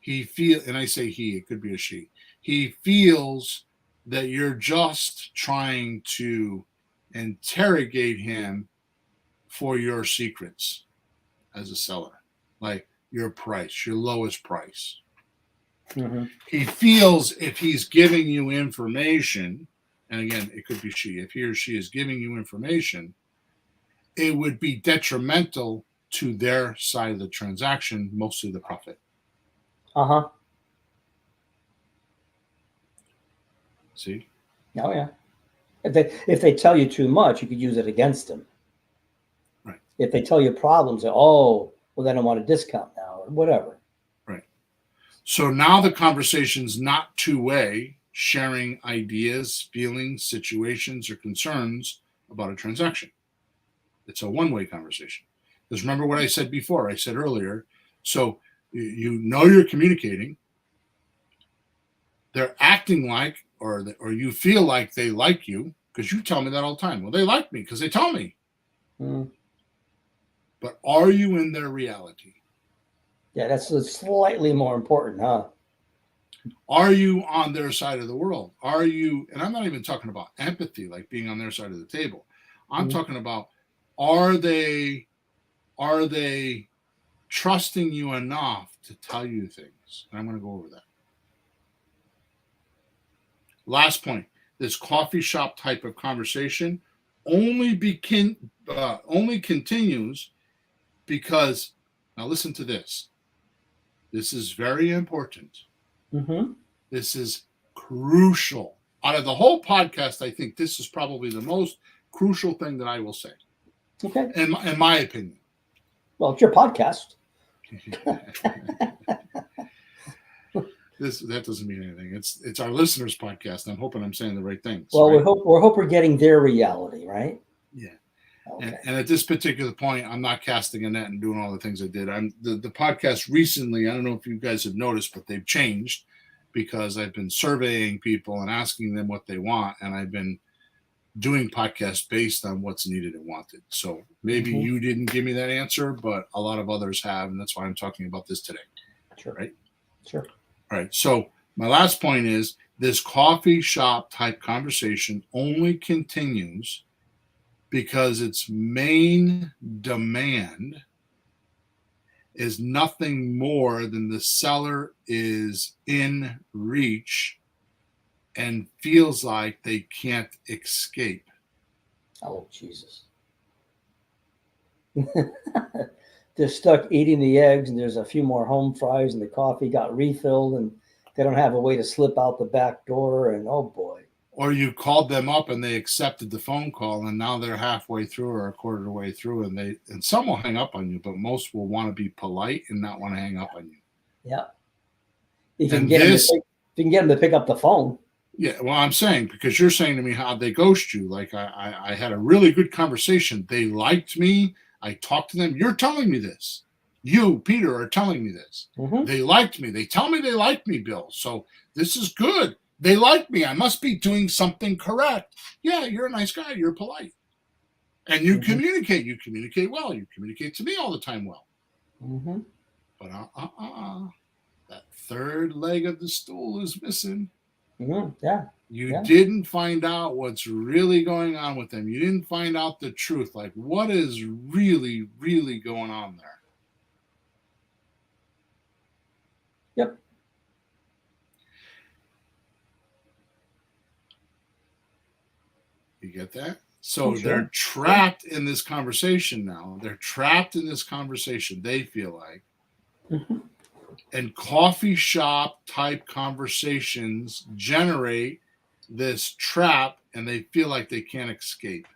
Speaker 1: And I say he, it could be a she. He feels that you're just trying to interrogate him for your secrets as a seller, like your price, your lowest price.
Speaker 2: Mm-hmm.
Speaker 1: He feels if he's giving you information, and again, it could be she, if he or she is giving you information, it would be detrimental to their side of the transaction, mostly the profit.
Speaker 2: Uh-huh.
Speaker 1: See?
Speaker 2: Oh, yeah. If they tell you too much, you could use it against them.
Speaker 1: Right.
Speaker 2: If they tell you problems, well, then I want a discount now or whatever.
Speaker 1: Right. So now the conversation's not two-way, sharing ideas, feelings, situations, or concerns about a transaction. It's a one-way conversation. Because remember what I said before, I said earlier, so you know you're communicating. They're acting like, or you feel like they like you, because you tell me that all the time. Well, they like me because they tell me.
Speaker 2: Mm.
Speaker 1: But are you in their reality?
Speaker 2: Yeah, that's slightly more important, huh?
Speaker 1: Are you on their side of the world? Are you, and I'm not even talking about empathy, like being on their side of the table. I'm talking about, are they trusting you enough to tell you things? And I'm going to go over that. Last point, this coffee shop type of conversation only continues because, now listen to this. This is very important.
Speaker 2: Mm-hmm. This
Speaker 1: is crucial. Out of the whole podcast, I think this is probably the most crucial thing that I will say.
Speaker 2: Okay.
Speaker 1: In my opinion.
Speaker 2: Well, it's your podcast.
Speaker 1: That doesn't mean anything. It's our listeners' podcast. I'm hoping I'm saying the right things.
Speaker 2: Well,
Speaker 1: right?
Speaker 2: we hope we're getting their reality, right?
Speaker 1: Yeah.
Speaker 2: Okay.
Speaker 1: And at this particular point, I'm not casting a net and doing all the things I did. The podcast recently, I don't know if you guys have noticed, but they've changed because I've been surveying people and asking them what they want, and I've been doing podcasts based on what's needed and wanted. So maybe you didn't give me that answer, but a lot of others have, and that's why I'm talking about this today.
Speaker 2: Sure.
Speaker 1: Right?
Speaker 2: Sure.
Speaker 1: All right. So My last point is this coffee shop type conversation only continues because its main demand is nothing more than the seller is in reach and feels like they can't escape.
Speaker 2: Oh, Jesus. They're stuck eating the eggs, and there's a few more home fries, and the coffee got refilled, and they don't have a way to slip out the back door, and oh boy.
Speaker 1: Or you called them up and they accepted the phone call, and now they're halfway through or a quarter of the way through, and some will hang up on you, but most will want to be polite and not want to hang up on you.
Speaker 2: Yeah. If you
Speaker 1: And
Speaker 2: can
Speaker 1: this,
Speaker 2: get them to pick up the phone.
Speaker 1: yeah, well, I'm saying, because you're saying to me how they ghost you. Like I had a really good conversation. They liked me. I talked to them. You're telling me this. You, Peter, are telling me this.
Speaker 2: Mm-hmm.
Speaker 1: They liked me. They tell me they like me, Bill. So this is good. They like me. I must be doing something correct. Yeah, you're a nice guy. You're polite. And you communicate. You communicate well. You communicate to me all the time well.
Speaker 2: Mm-hmm.
Speaker 1: But that third leg of the stool is missing.
Speaker 2: Mm-hmm. Yeah.
Speaker 1: You didn't find out what's really going on with them. You didn't find out the truth. Like, what is really, really going on there?
Speaker 2: Yep.
Speaker 1: You get that? So they're trapped in this conversation now. They're trapped in this conversation, they feel like.
Speaker 2: Mm-hmm.
Speaker 1: And coffee shop type conversations generate this trap, and they feel like they can't escape.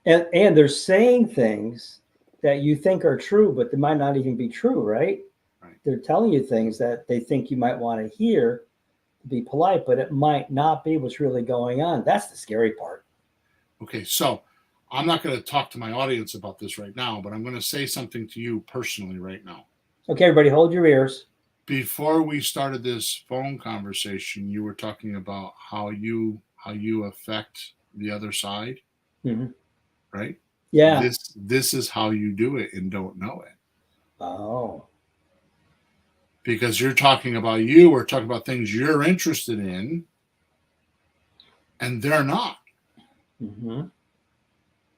Speaker 2: And they're saying things that you think are true, but they might not even be true, right?
Speaker 1: Right.
Speaker 2: They're telling you things that they think you might want to hear to be polite, but it might not be what's really going on. That's the scary part.
Speaker 1: Okay, so I'm not going to talk to my audience about this right now, but I'm going to say something to you personally right now.
Speaker 2: Okay, everybody, hold your ears.
Speaker 1: Before we started this phone conversation, you were talking about how you affect the other side, right?
Speaker 2: Yeah.
Speaker 1: This is how you do it and don't know it.
Speaker 2: Oh.
Speaker 1: Because you're talking about you, or talking about things you're interested in, and they're not.
Speaker 2: Mm-hmm.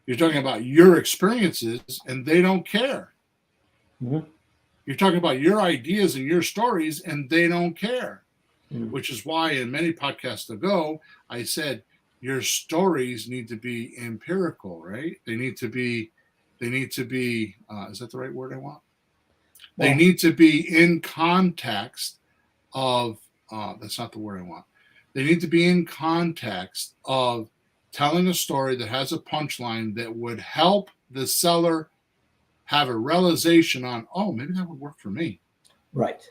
Speaker 1: You're talking about your experiences, and they don't care.
Speaker 2: Mm-hmm.
Speaker 1: You're talking about your ideas and your stories, and they don't care.
Speaker 2: Mm-hmm.
Speaker 1: Which is why in many podcasts ago, I said your stories need to be empirical, right? They need to be, is that the right word I want? They need to be in context of, that's not the word I want. They need to be in context of telling a story that has a punchline that would help the seller have a realization on, oh, maybe that would work for me.
Speaker 2: Right.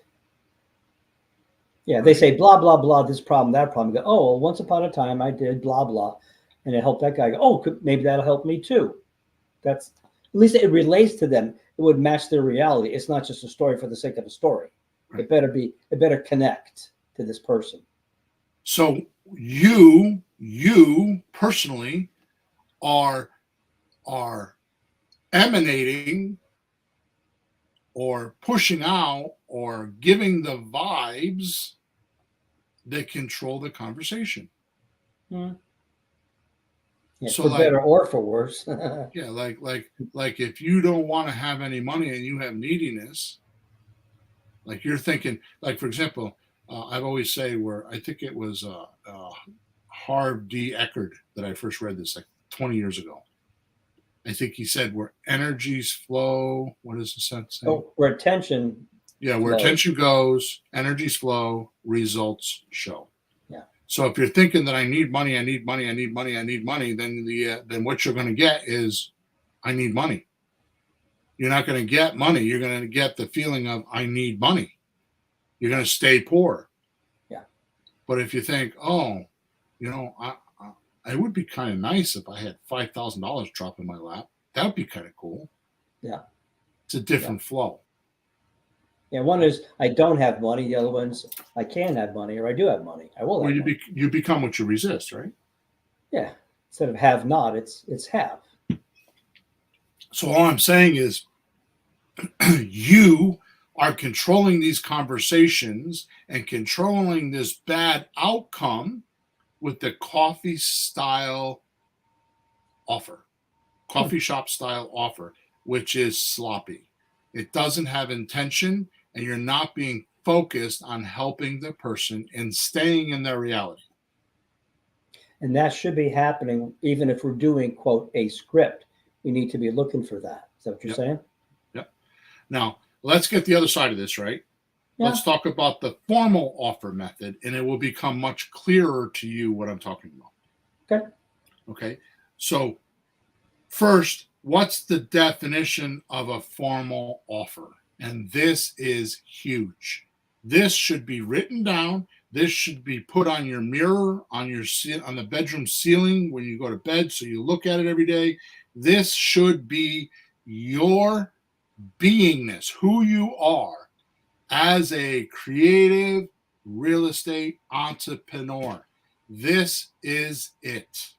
Speaker 2: Yeah, they say blah, blah, blah, this problem, that problem. You go, oh, well, once upon a time I did blah, blah, and it helped that guy. Go, oh, maybe that'll help me too. That's, at least it relates to them. It would match their reality. It's not just a story for the sake of a story. Right. It better connect to this person.
Speaker 1: So you personally are emanating or pushing out or giving the vibes that control the conversation.
Speaker 2: Yeah, so for better or for worse.
Speaker 1: Yeah, like if you don't want to have any money and you have neediness, like you're thinking, like for example, I've always say where I think it was Harv D. Eckert that I first read this like 20 years ago. I think he said where energies flow. What does the sentence say?
Speaker 2: Oh, where attention.
Speaker 1: Yeah, where attention goes, energies flow, results show.
Speaker 2: Yeah.
Speaker 1: So if you're thinking that I need money, then then what you're going to get is I need money. You're not going to get money. You're going to get the feeling of I need money. You're going to stay poor.
Speaker 2: Yeah.
Speaker 1: But if you think, oh, it would be kind of nice if I had $5,000 drop in my lap. That would be kind of cool.
Speaker 2: Yeah.
Speaker 1: It's a different flow.
Speaker 2: Yeah, one is I don't have money. The other one's I can have money, or I do have money. I will.
Speaker 1: Well, you become what you resist, right?
Speaker 2: Yeah. Instead of have not, it's have.
Speaker 1: So all I'm saying is, you are controlling these conversations and controlling this bad outcome with the coffee shop style offer, which is sloppy. It doesn't have intention, and you're not being focused on helping the person and staying in their reality.
Speaker 2: And that should be happening even if we're doing, quote, a script. We need to be looking for that. Is that what you're saying?
Speaker 1: Yep. Now, let's get the other side of this, right?
Speaker 2: Yeah.
Speaker 1: Let's talk about the formal offer method, and it will become much clearer to you what I'm talking about.
Speaker 2: Okay.
Speaker 1: Okay. So, first, what's the definition of a formal offer? And this is huge. This should be written down. This should be put on your mirror, on the bedroom ceiling when you go to bed, so you look at it every day. This should be your beingness, who you are as a creative real estate entrepreneur. This is it.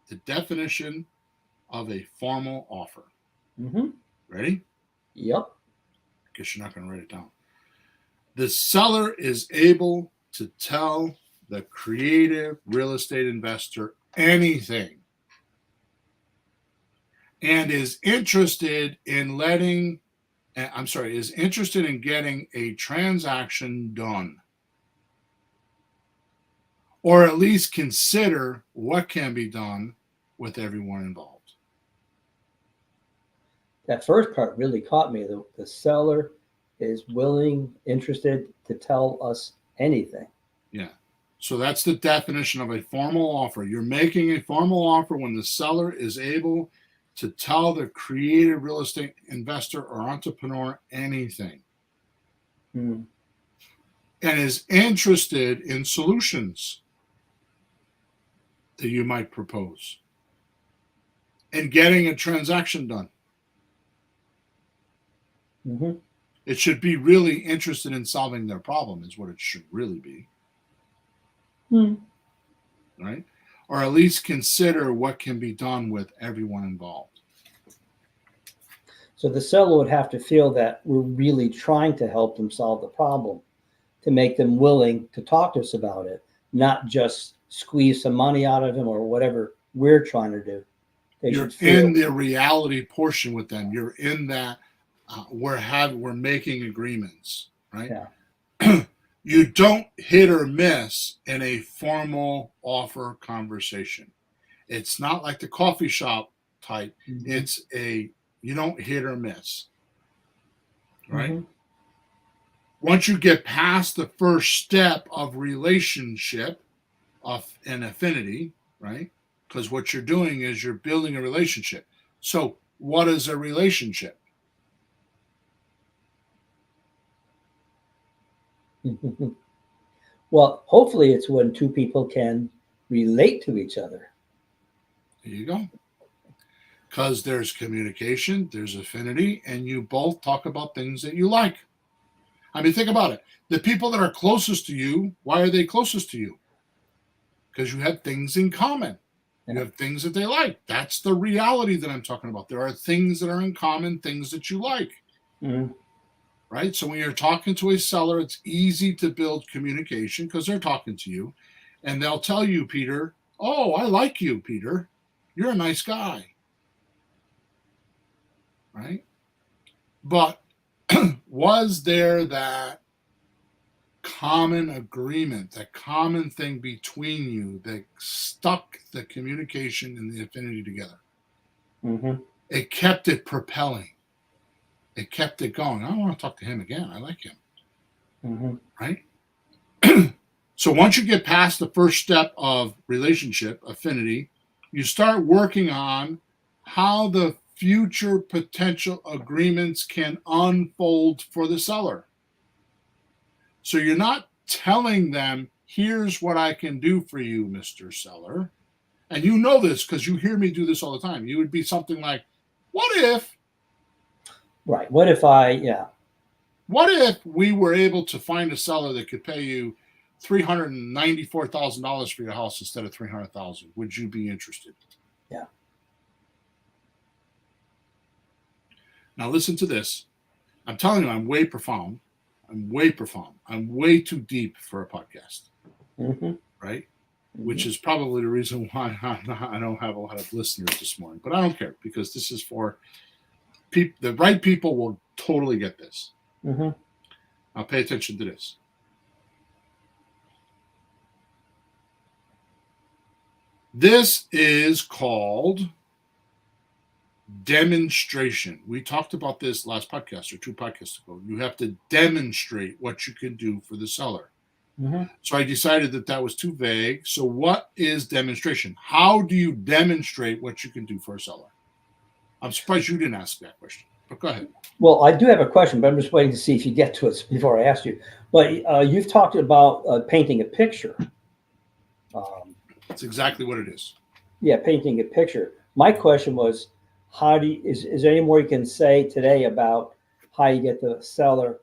Speaker 1: The definition of a formal offer.
Speaker 2: Mm-hmm.
Speaker 1: Ready?
Speaker 2: Yep.
Speaker 1: Guess you're not going to write it down. The seller is able to tell the creative real estate investor anything and is interested in getting a transaction done, or at least consider what can be done with everyone involved.
Speaker 2: That first part really caught me. The seller is interested to tell us anything.
Speaker 1: Yeah. So that's the definition of a formal offer. You're making a formal offer when the seller is able to tell the creative real estate investor or entrepreneur anything and is interested in solutions that you might propose and getting a transaction done.
Speaker 2: Mm-hmm.
Speaker 1: It should be really interested in solving their problem is what it should really be. Right? Or at least consider what can be done with everyone involved.
Speaker 2: So the seller would have to feel that we're really trying to help them solve the problem to make them willing to talk to us about it, not just squeeze some money out of them or whatever we're trying to do.
Speaker 1: You're in the reality portion with them. You're in that we're making agreements, right?
Speaker 2: Yeah.
Speaker 1: You don't hit or miss in a formal offer conversation. It's not like the coffee shop type. Mm-hmm. You don't hit or miss, right? Mm-hmm. Once you get past the first step of relationship of an affinity, right? Because what you're doing is you're building a relationship. So what is a relationship?
Speaker 2: Well, hopefully it's when two people can relate to each other.
Speaker 1: There you go. Because there's communication, there's affinity, and you both talk about things that you like. I mean, think about it. The people that are closest to you, why are they closest to you? Because you have things in common. You have things that they like. That's the reality that I'm talking about. There are things that are in common, things that you like. Mm-hmm. Right? So when you're talking to a seller, it's easy to build communication because they're talking to you. And they'll tell you, Peter, oh, I like you, Peter. You're a nice guy. Right? But was there that common agreement, that common thing between you that stuck the communication and the affinity together? Mm-hmm. It kept it propelling. It kept it going. I want to talk to him again. I like him. Mm-hmm. Right? So once you get past the first step of relationship, affinity, you start working on how the future potential agreements can unfold for the seller. So you're not telling them, here's what I can do for you, Mr. Seller. And you know this because you hear me do this all the time. You would be something like, what if?
Speaker 2: Right.
Speaker 1: What if we were able to find a seller that could pay you $394,000 for your house instead of $300,000? Would you be interested?
Speaker 2: Yeah.
Speaker 1: Now listen to this. I'm telling you, I'm way profound. I'm way profound. I'm way too deep for a podcast, right? Which is probably the reason why I don't have a lot of listeners this morning. But I don't care, because this is for people. The right people will totally get this. Now pay attention to this. This is called demonstration. We talked about this last podcast or 2 podcasts ago. You have to demonstrate what you can do for the seller. So I decided that was too vague. So what is demonstration? How do you demonstrate what you can do for a seller? I'm surprised you didn't ask that question, but go ahead.
Speaker 2: Well, I do have a question, but I'm just waiting to see if you get to it before I ask you. But you've talked about painting a picture.
Speaker 1: That's exactly what it is.
Speaker 2: Yeah, painting a picture. My question was, is there any more you can say today about how you get the seller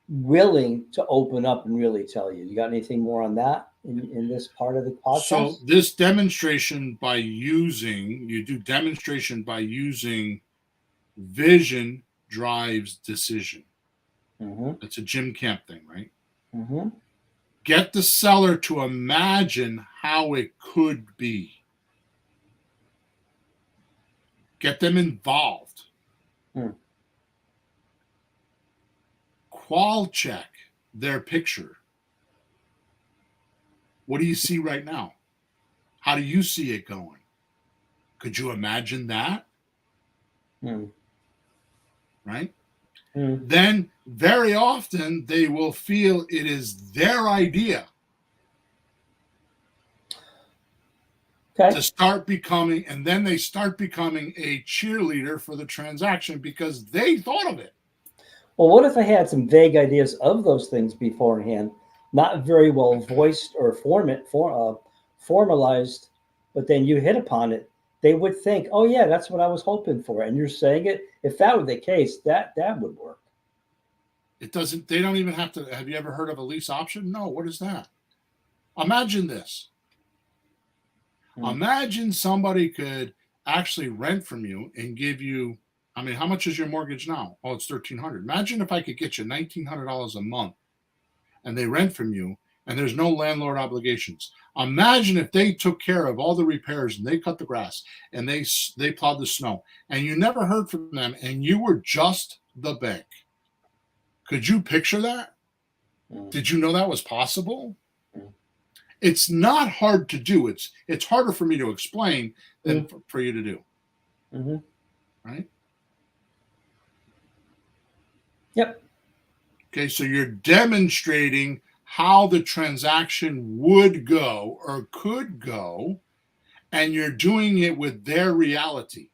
Speaker 2: willing to open up and really tell you? You got anything more on that in this part of the podcast?
Speaker 1: So this demonstration you do demonstration by using vision drives decision. It's a Jim Camp thing, right? Get the seller to imagine how it could be. Get them involved. Qual check their picture. What do you see right now? How do you see it going? Could you imagine that? Right? Then very often they will feel it is their idea to start becoming, and then they start becoming a cheerleader for the transaction because they thought of it.
Speaker 2: Well, what if I had some vague ideas of those things beforehand, not very well voiced or formalized, but then you hit upon it? They would think, oh yeah, that's what I was hoping for. And you're saying it. If that were the case, that would work.
Speaker 1: It doesn't, they don't even have to. Have you ever heard of a lease option? No. What is that? Imagine this. Imagine somebody could actually rent from you and give you, I mean, how much is your mortgage now? Oh, it's $1,300. Imagine if I could get you $1,900 a month and they rent from you and there's no landlord obligations. Imagine if they took care of all the repairs and they cut the grass and they plowed the snow and you never heard from them and you were just the bank. Could you picture that? Did you know that was possible? It's not hard to do. It's harder for me to explain than for you to do. Right?
Speaker 2: Yep.
Speaker 1: Okay, so you're demonstrating how the transaction would go or could go, and you're doing it with their reality.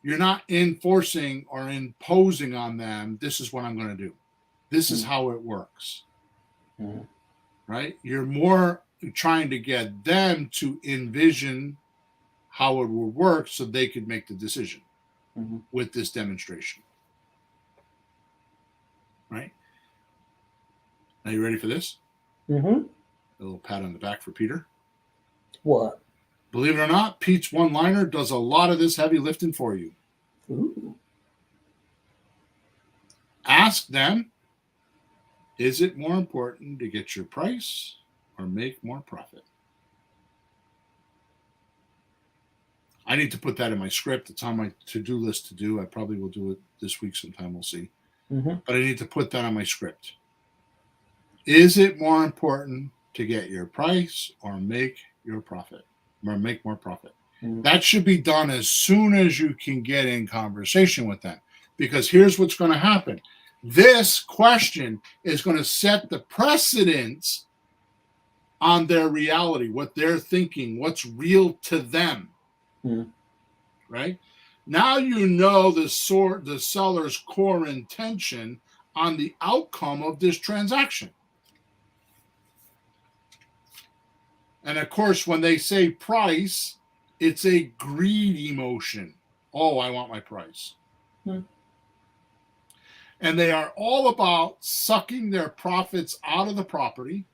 Speaker 1: You're not enforcing or imposing on them, this is what I'm going to do. This is how it works. Right? You're more trying to get them to envision how it will work so they could make the decision with this demonstration. Right? Now you ready for this? A little pat on the back for Peter.
Speaker 2: What?
Speaker 1: Believe it or not, Pete's one-liner does a lot of this heavy lifting for you. Ask them, is it more important to get your price or make more profit? I need to put that in my script. It's on my to-do list to do. I probably will do it this week sometime. We'll see. But I need to put that on my script. Is it more important to get your price or make your profit or make more profit? That should be done as soon as you can get in conversation with them, because here's what's going to happen. This question is going to set the precedence on their reality, what they're thinking, what's real to them. Right? Now you know the seller's core intention on the outcome of this transaction. And of course, when they say price, it's a greed emotion. Oh, I want my price. And they are all about sucking their profits out of the property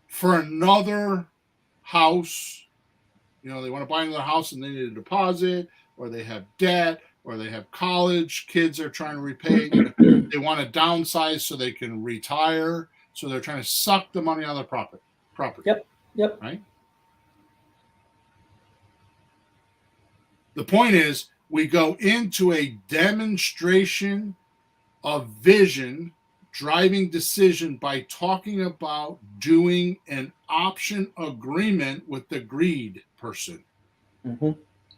Speaker 1: for another house. You know, they want to buy another house and they need a deposit, or they have debt, or they have college kids they're trying to repay. They want to downsize so they can retire. So they're trying to suck the money out of the property.
Speaker 2: Yep.
Speaker 1: Right? The point is, we go into a demonstration of vision driving decision by talking about doing an option agreement with the greed person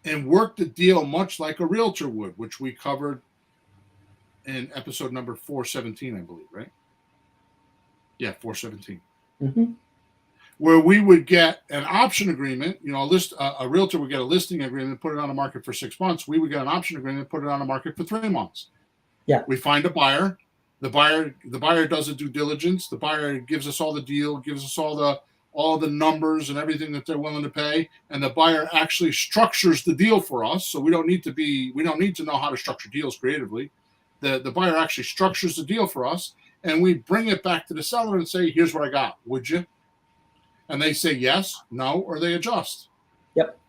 Speaker 1: and work the deal much like a realtor would, which we covered in episode number 417, I believe, right? Yeah, 417. Where we would get an option agreement, a realtor would get a listing agreement, put it on the market for 6 months. We would get an option agreement, put it on the market for 3 months.
Speaker 2: Yeah.
Speaker 1: We find a buyer. The buyer does a due diligence. The buyer gives us all the deal, gives us all the numbers and everything that they're willing to pay, and the buyer actually structures the deal for us. So we don't need to know how to structure deals creatively. The buyer actually structures the deal for us, and we bring it back to the seller and say, "Here's what I got. Would you?" And they say yes, no, or they adjust.
Speaker 2: Yep.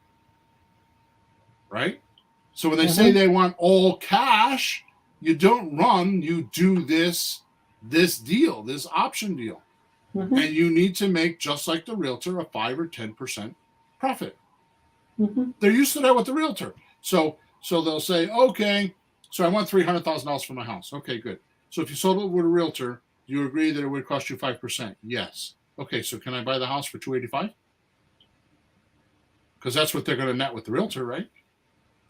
Speaker 1: Right? So when they say they want all cash, you don't run, you do this deal, this option deal. And you need to make, just like the realtor, a 5 or 10% profit. They're used to that with the realtor. So they'll say, okay, so I want $300,000 for my house. Okay, good. So if you sold it with a realtor, do you agree that it would cost you 5%? Yes. Okay, so can I buy the house for $285,000? Because that's what they're going to net with the realtor, right?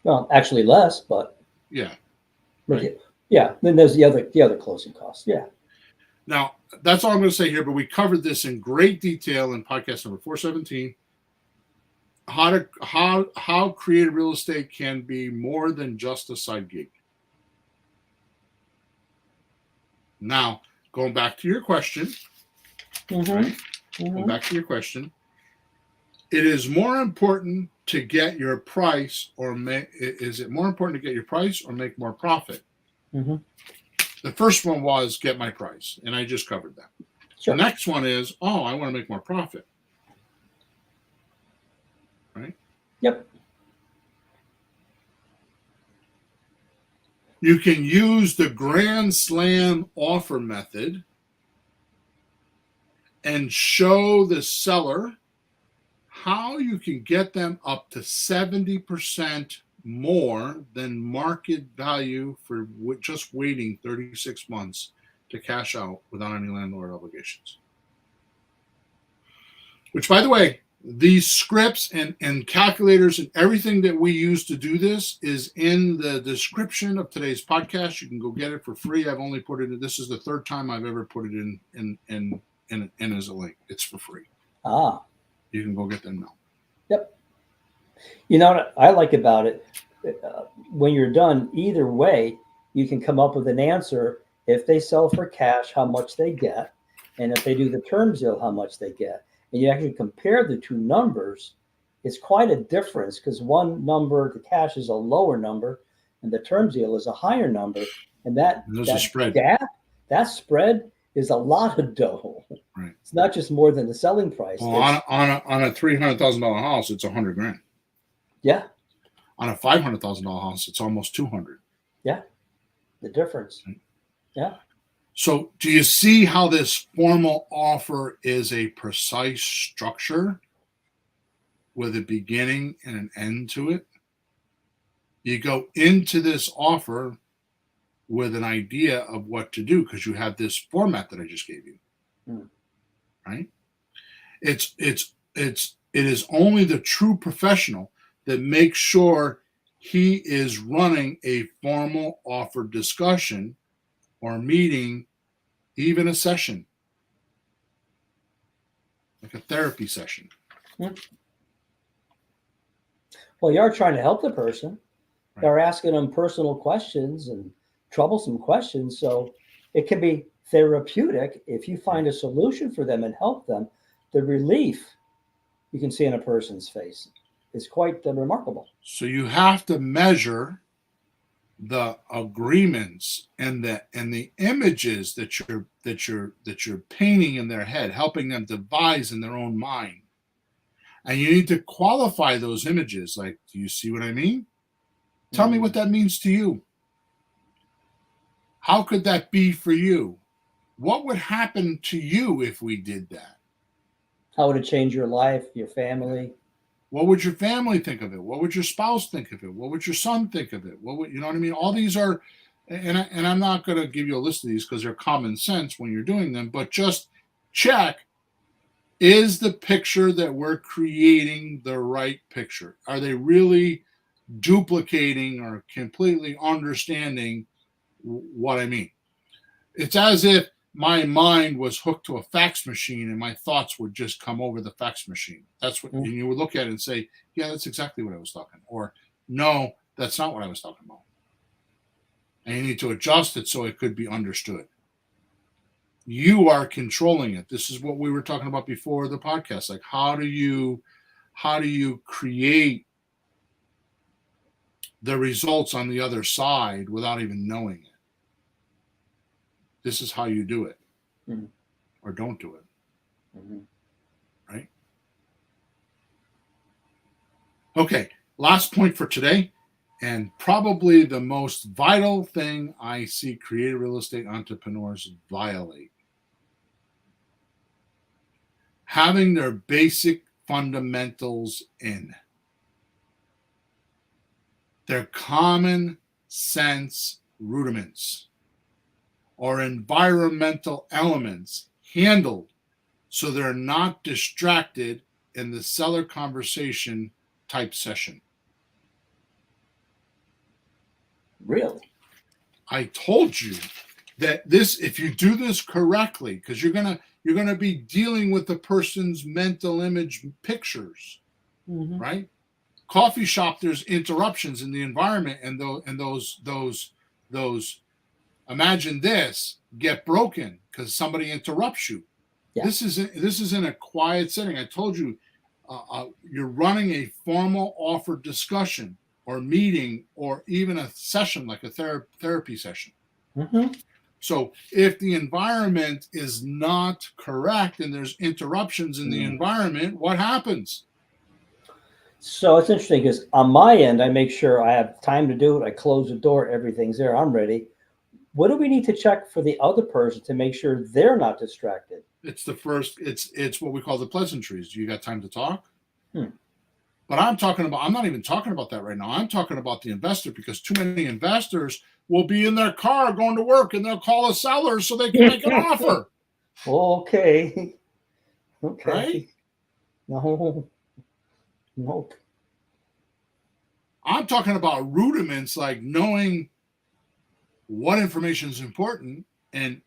Speaker 2: Well, actually less, but
Speaker 1: yeah,
Speaker 2: right. Yeah. Then there's the other closing costs. Yeah.
Speaker 1: Now that's all I'm going to say here, but we covered this in great detail in podcast number 417. How creative real estate can be more than just a side gig. Now, going back to your question. Right? Going back to your question, it is more important to get your price is it more important to get your price or make more profit? The first one was get my price, and I just covered that. Sure. The next one is, I want to make more profit. Right?
Speaker 2: Yep.
Speaker 1: You can use the Grand Slam offer method and show the seller how you can get them up to 70% more than market value for just waiting 36 months to cash out without any landlord obligations. Which, by the way, these scripts and calculators and everything that we use to do this is in the description of today's podcast. You can go get it for free. I've only put it in. This is the third time I've ever put it in as a link. It's for free. You can go get them now.
Speaker 2: Yep. You know what I like about it? When you're done, either way, you can come up with an answer. If they sell for cash, how much they get, and if they do the term deal, how much they get. And you actually compare the two numbers. It's quite a difference because one number, the cash, is a lower number, and the term deal is a higher number. And that
Speaker 1: spread
Speaker 2: gap, that spread is a lot of dough.
Speaker 1: Right.
Speaker 2: It's not just more than the selling price.
Speaker 1: Well, on a $300,000 house, it's $100,000.
Speaker 2: Yeah.
Speaker 1: On a $500,000 house, it's almost $200,000.
Speaker 2: Yeah. The difference.
Speaker 1: Right.
Speaker 2: Yeah.
Speaker 1: So do you see how this formal offer is a precise structure with a beginning and an end to it? You go into this offer with an idea of what to do because you have this format that I just gave you. Right? It is only the true professional that makes sure he is running a formal offer discussion or meeting, even a session, like a therapy session.
Speaker 2: Well, you are trying to help the person.
Speaker 1: Right.
Speaker 2: They're asking them personal questions and troublesome questions. So it can be therapeutic if you find a solution for them and help them. The relief you can see in a person's face is quite remarkable.
Speaker 1: So you have to measure the agreements and the images that you're painting in their head, helping them devise in their own mind. And you need to qualify those images. Like, do you see what I mean? Tell me what that means to you. How could that be for you? What would happen to you if we did that?
Speaker 2: How would it change your life, your family?
Speaker 1: What would your family think of it? What would your spouse think of it? What would your son think of it? What would, you know what I mean? All these are, and I'm not going to give you a list of these because they're common sense when you're doing them, but just check, is the picture that we're creating the right picture? Are they really duplicating or completely understanding what I mean? It's as if my mind was hooked to a fax machine and my thoughts would just come over the fax machine. That's what, and you would look at it and say, yeah, that's exactly what I was talking. Or no, that's not what I was talking about. And you need to adjust it so it could be understood. You are controlling it. This is what we were talking about before the podcast. Like, how do you create the results on the other side without even knowing it? This is how you do it, or don't do it. Right? Okay, last point for today, and probably the most vital thing I see creative real estate entrepreneurs violate. Having their basic fundamentals in. Their common sense rudiments or environmental elements handled so they're not distracted in the seller conversation type session.
Speaker 2: Really?
Speaker 1: I told you that this, if you do this correctly, because you're gonna be dealing with the person's mental image pictures, right? Coffee shop, there's interruptions in the environment, and those imagine this get broken because somebody interrupts you. Yeah. This is in a quiet setting. I told you, you're running a formal offer discussion or meeting or even a session like a therapy session. So if the environment is not correct and there's interruptions in the environment, what happens?
Speaker 2: So it's interesting because on my end, I make sure I have time to do it. I close the door, everything's there, I'm ready. What do we need to check for the other person to make sure they're not distracted?
Speaker 1: It's the first, it's what we call the pleasantries. You got time to talk? But I'm not even talking about that right now. I'm talking about the investor, because too many investors will be in their car going to work and they'll call a seller so they can make an offer.
Speaker 2: Okay.
Speaker 1: Right?
Speaker 2: No. Nope.
Speaker 1: I'm talking about rudiments, like knowing what information is important and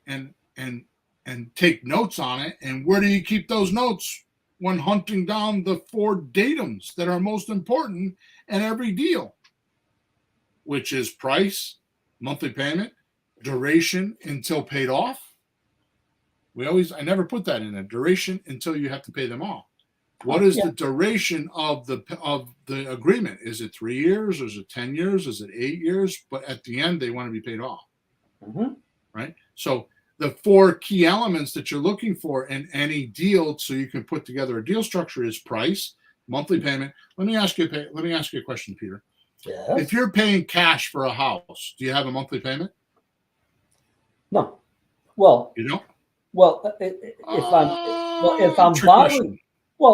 Speaker 1: take notes on it. And where do you keep those notes when hunting down the 4 datums that are most important in every deal, which is price, monthly payment, duration until paid off. I never put that in a duration until you have to pay them off. What is the duration of the agreement? Is it 3 years? Is it 10 years? Is it 8 years? But at the end, they want to be paid off. Right? So the 4 key elements that you're looking for in any deal so you can put together a deal structure is price, monthly payment. Let me ask you a question, Peter.
Speaker 2: Yes.
Speaker 1: If you're paying cash for a house, do you have a monthly payment?
Speaker 2: No. Well,
Speaker 1: you don't.
Speaker 2: Well,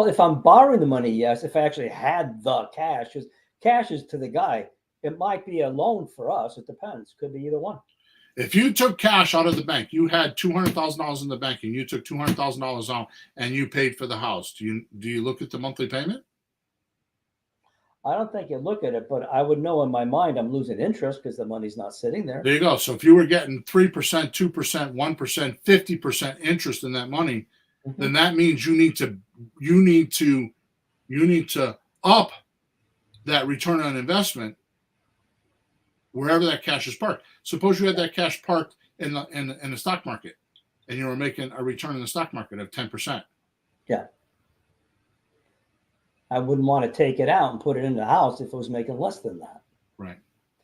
Speaker 2: if I'm borrowing the money, yes. If I actually had the cash, because cash is to the guy. It might be a loan for us. It depends. Could be either one.
Speaker 1: If you took cash out of the bank, you had $200,000 in the bank, and you took $200,000 out, and you paid for the house. Do you look at the monthly payment?
Speaker 2: I don't think you look at it, but I would know in my mind I'm losing interest because the money's not sitting there.
Speaker 1: There you go. So if you were getting 3%, 2%, 1%, 50% interest in that money, then that means you need to up that return on investment wherever that cash is parked. Suppose you had that cash parked in the stock market, and you were making a return in the stock market of 10%.
Speaker 2: Yeah. I wouldn't want to take it out and put it in the house if it was making less than that.
Speaker 1: Right.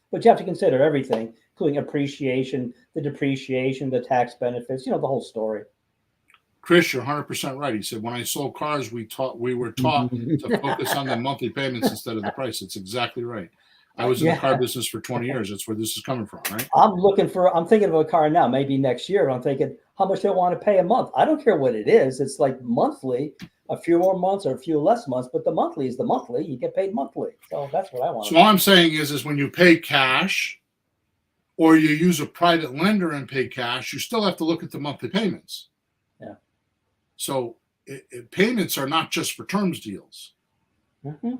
Speaker 2: But you have to consider everything, including appreciation, the depreciation, the tax benefits, the whole story.
Speaker 1: Chris, you're 100% right. He said, when I sold cars, we were taught to focus on the monthly payments instead of the price. It's exactly right. I was in the car
Speaker 2: Yeah.
Speaker 1: business for 20 years. That's where this is coming from, right?
Speaker 2: I'm thinking of a car now, maybe next year. I'm thinking, how much do I want to pay a month? I don't care what it is. It's like monthly, a few more months or a few less months, but the monthly is the monthly. You get paid monthly. So that's what I want.
Speaker 1: So all I'm saying is when you pay cash or you use a private lender and pay cash, you still have to look at the monthly payments.
Speaker 2: Yeah.
Speaker 1: So payments are not just for terms deals.
Speaker 2: Mm-hmm.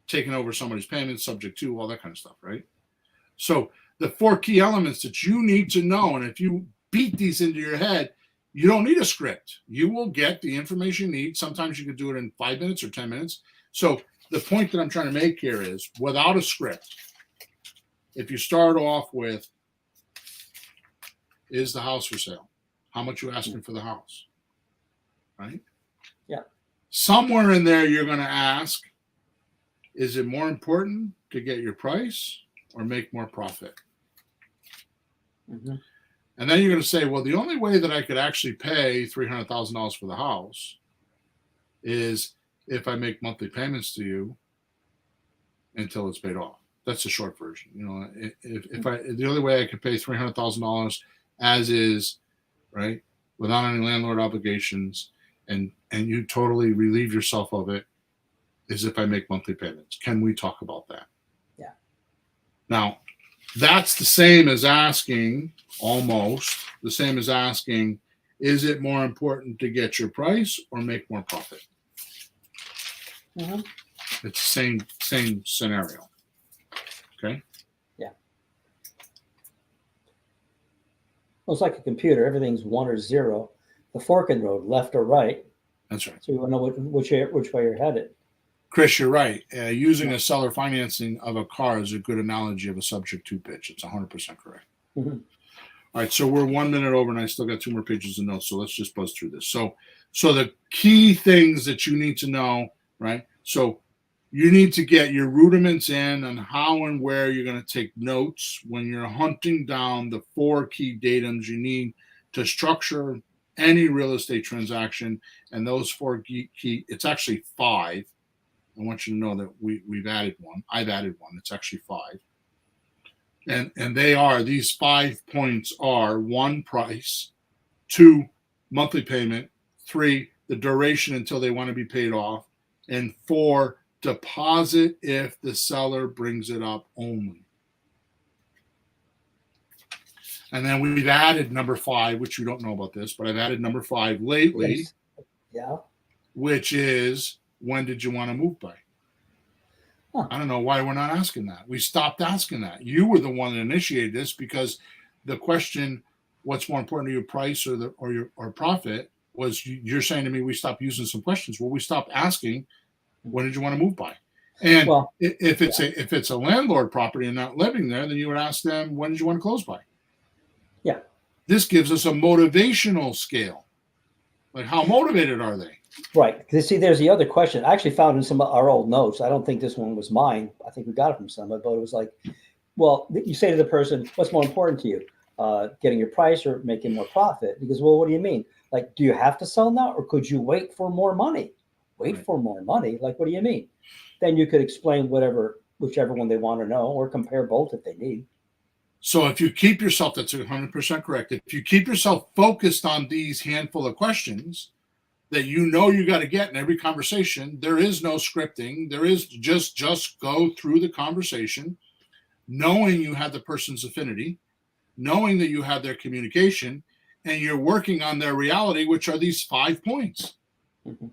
Speaker 1: Taking over somebody's payments, subject to, all that kind of stuff, right? So the 4 key elements that you need to know, and if you beat these into your head, you don't need a script. You will get the information you need. Sometimes you can do it in 5 minutes or 10 minutes. So the point that I'm trying to make here is, without a script, if you start off with, is the house for sale? How much you asking for the house? Right?
Speaker 2: Yeah.
Speaker 1: Somewhere in there, you're going to ask, is it more important to get your price or make more profit?
Speaker 2: Mm-hmm.
Speaker 1: And then you're going to say, well, the only way that I could actually pay $300,000 for the house is if I make monthly payments to you until it's paid off. That's the short version. You know, if the only way I could pay $300,000 as is, right, without any landlord obligations, and you totally relieve yourself of it, is if I make monthly payments. Can we talk about that?
Speaker 2: Yeah.
Speaker 1: Now, that's the same as asking, almost the same as asking, is it more important to get your price or make more profit?
Speaker 2: Mm-hmm.
Speaker 1: It's the same scenario. Okay.
Speaker 2: Yeah. Well, it's like a computer. Everything's 1 or 0. The fork in the road, left or right.
Speaker 1: That's right.
Speaker 2: So you want to know which way you're headed.
Speaker 1: Chris, you're right. Using a seller financing of a car is a good analogy of a subject to pitch. It's 100% correct.
Speaker 2: Mm-hmm.
Speaker 1: All right, so we're 1 minute over, and I still got 2 more pages of notes. So let's just buzz through this. So the key things that you need to know, right? So you need to get your rudiments in on how and where you're going to take notes when you're hunting down the 4 key datums you need to structure any real estate transaction. And those 4 key, it's actually 5. I want you to know that we've added one. I've added one. It's actually 5. And they are, these 5 points are: 1, price; 2, monthly payment; 3, the duration until they want to be paid off; and 4, deposit if the seller brings it up only. And then we've added number 5, which you don't know about this, but I've added number 5 lately.
Speaker 2: Yes. Yeah.
Speaker 1: Which is, when did you want to move by?
Speaker 2: Huh.
Speaker 1: I don't know why we're not asking that. We stopped asking that. You were the one that initiated this, because the question, what's more important to you, price or profit, was you're saying to me we stopped using some questions. Well, we stopped asking, when did you want to move by? And
Speaker 2: well,
Speaker 1: if it's a landlord property and not living there, then you would ask them, when did you want to close by?
Speaker 2: Yeah.
Speaker 1: This gives us a motivational scale. Like, how motivated are they?
Speaker 2: Right. Because see, there's the other question. I actually found in some of our old notes. I don't think this one was mine. I think we got it from somebody, but it was like, well, you say to the person, what's more important to you? Getting your price or making more profit? Because, well, what do you mean? Like, do you have to sell now, or could you wait for more money? Wait for more money? Like, what do you mean? Then you could explain whichever one they want to know, or compare both if they need.
Speaker 1: So if you keep yourself, that's 100% correct. If you keep yourself focused on these handful of questions that you got to get in every conversation, there is no scripting. There is just go through the conversation, knowing you have the person's affinity, knowing that you have their communication, and you're working on their reality, which are these 5 points.
Speaker 2: Mm-hmm.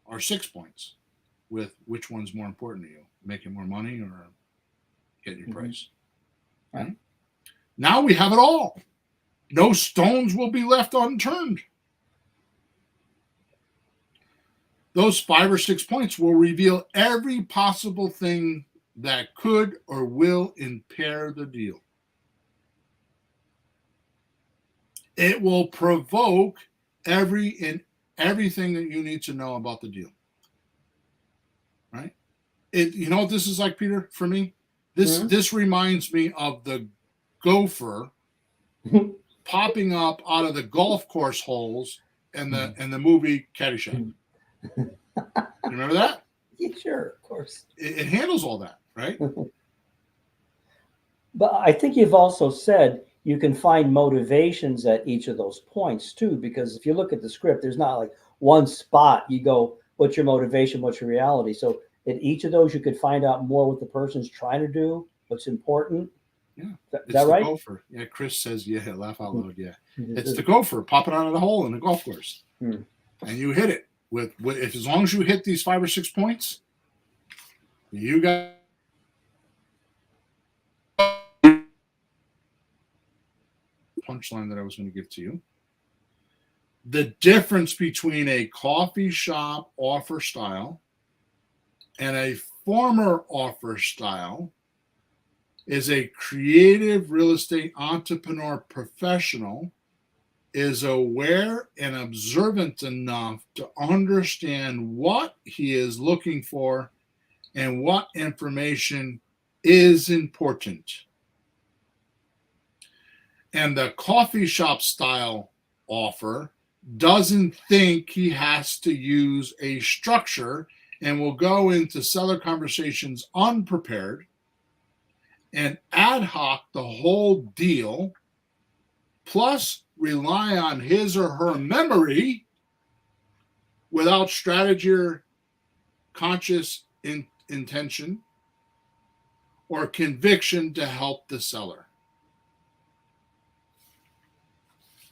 Speaker 1: Or 6 points, with which one's more important to you, making more money or getting your price. Right? Now we have it all. No stones will be left unturned. Those 5 or 6 points will reveal every possible thing that could or will impair the deal. It will provoke everything that you need to know about the deal. Right? You know what this is like, Peter, for me? This reminds me of the gopher popping up out of the golf course holes in the movie Caddyshack. You remember that?
Speaker 2: Yeah, sure, of course.
Speaker 1: It handles all that. right?
Speaker 2: But I think you've also said you can find motivations at each of those points too, because if you look at the script, there's not like one spot you go, what's your motivation, what's your reality? So at each of those, you could find out more what the person's trying to do, what's important.
Speaker 1: Yeah.
Speaker 2: Is
Speaker 1: It's
Speaker 2: that
Speaker 1: the
Speaker 2: right?
Speaker 1: gopher. Yeah, Chris says, yeah, laugh out loud. Yeah.
Speaker 2: This
Speaker 1: It's
Speaker 2: is-
Speaker 1: the gopher popping out of the hole in the golf course.
Speaker 2: Hmm.
Speaker 1: And you hit it with if as long as you hit these 5 or 6 points, you got punchline that I was going to give to you. The difference between a coffee shop offer style and a former offer style is a creative real estate entrepreneur professional is aware and observant enough to understand what he is looking for and what information is important. And the coffee shop style offer doesn't think he has to use a structure and will go into seller conversations unprepared and ad hoc the whole deal, plus rely on his or her memory without strategy or conscious intention or conviction to help the seller.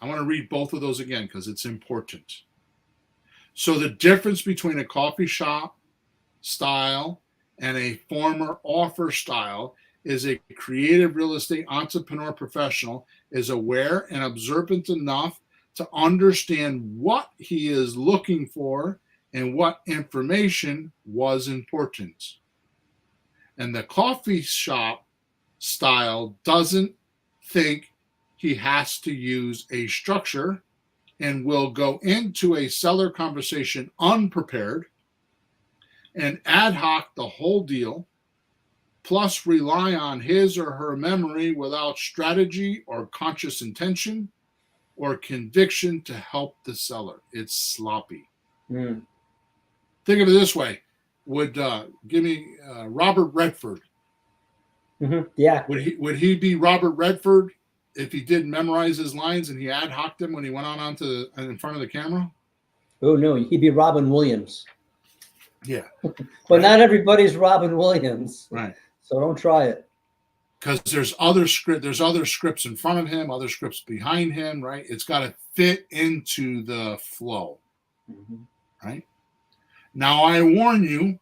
Speaker 1: I want to read both of those again because it's important. So the difference between a coffee shop style and a former offer style is a creative real estate entrepreneur professional is aware and observant enough to understand what he is looking for and what information was important. And the coffee shop style doesn't think he has to use a structure and will go into a seller conversation unprepared and ad hoc the whole deal, plus rely on his or her memory without strategy or conscious intention or conviction to help the seller. It's sloppy.
Speaker 2: Hmm.
Speaker 1: Think of it this way. Would give me Robert Redford.
Speaker 2: Mm-hmm. Yeah.
Speaker 1: Would he be Robert Redford if he didn't memorize his lines and he ad hoc them when he went on onto in front of the camera?
Speaker 2: Oh no, he'd be Robin Williams.
Speaker 1: Yeah.
Speaker 2: But
Speaker 1: right?
Speaker 2: not everybody's Robin Williams.
Speaker 1: Right.
Speaker 2: So don't try it.
Speaker 1: Because there's other scripts in front of him, other scripts behind him, right? It's got to fit into the flow.
Speaker 2: Mm-hmm.
Speaker 1: Right? Now I warn you,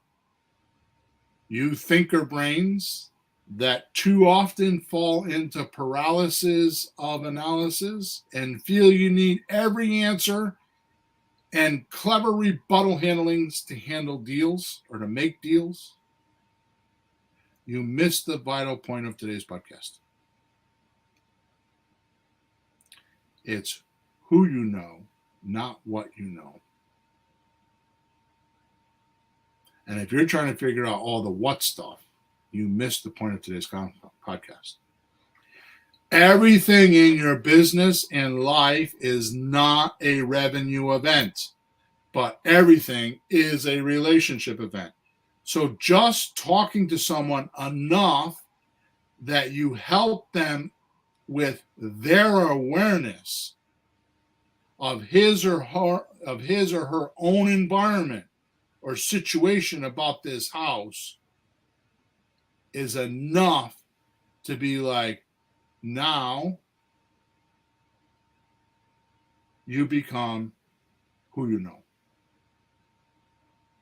Speaker 1: you thinker brains that too often fall into paralysis of analysis and feel you need every answer and clever rebuttal handlings to handle deals or to make deals, you miss the vital point of today's podcast. It's who you know, not what you know. And if you're trying to figure out all the what stuff, you miss the point of today's podcast. Everything in your business and life is not a revenue event, but everything is a relationship event. So just talking to someone enough that you help them with their awareness of his or her own environment or situation about this house is enough to be like, now you become who you know.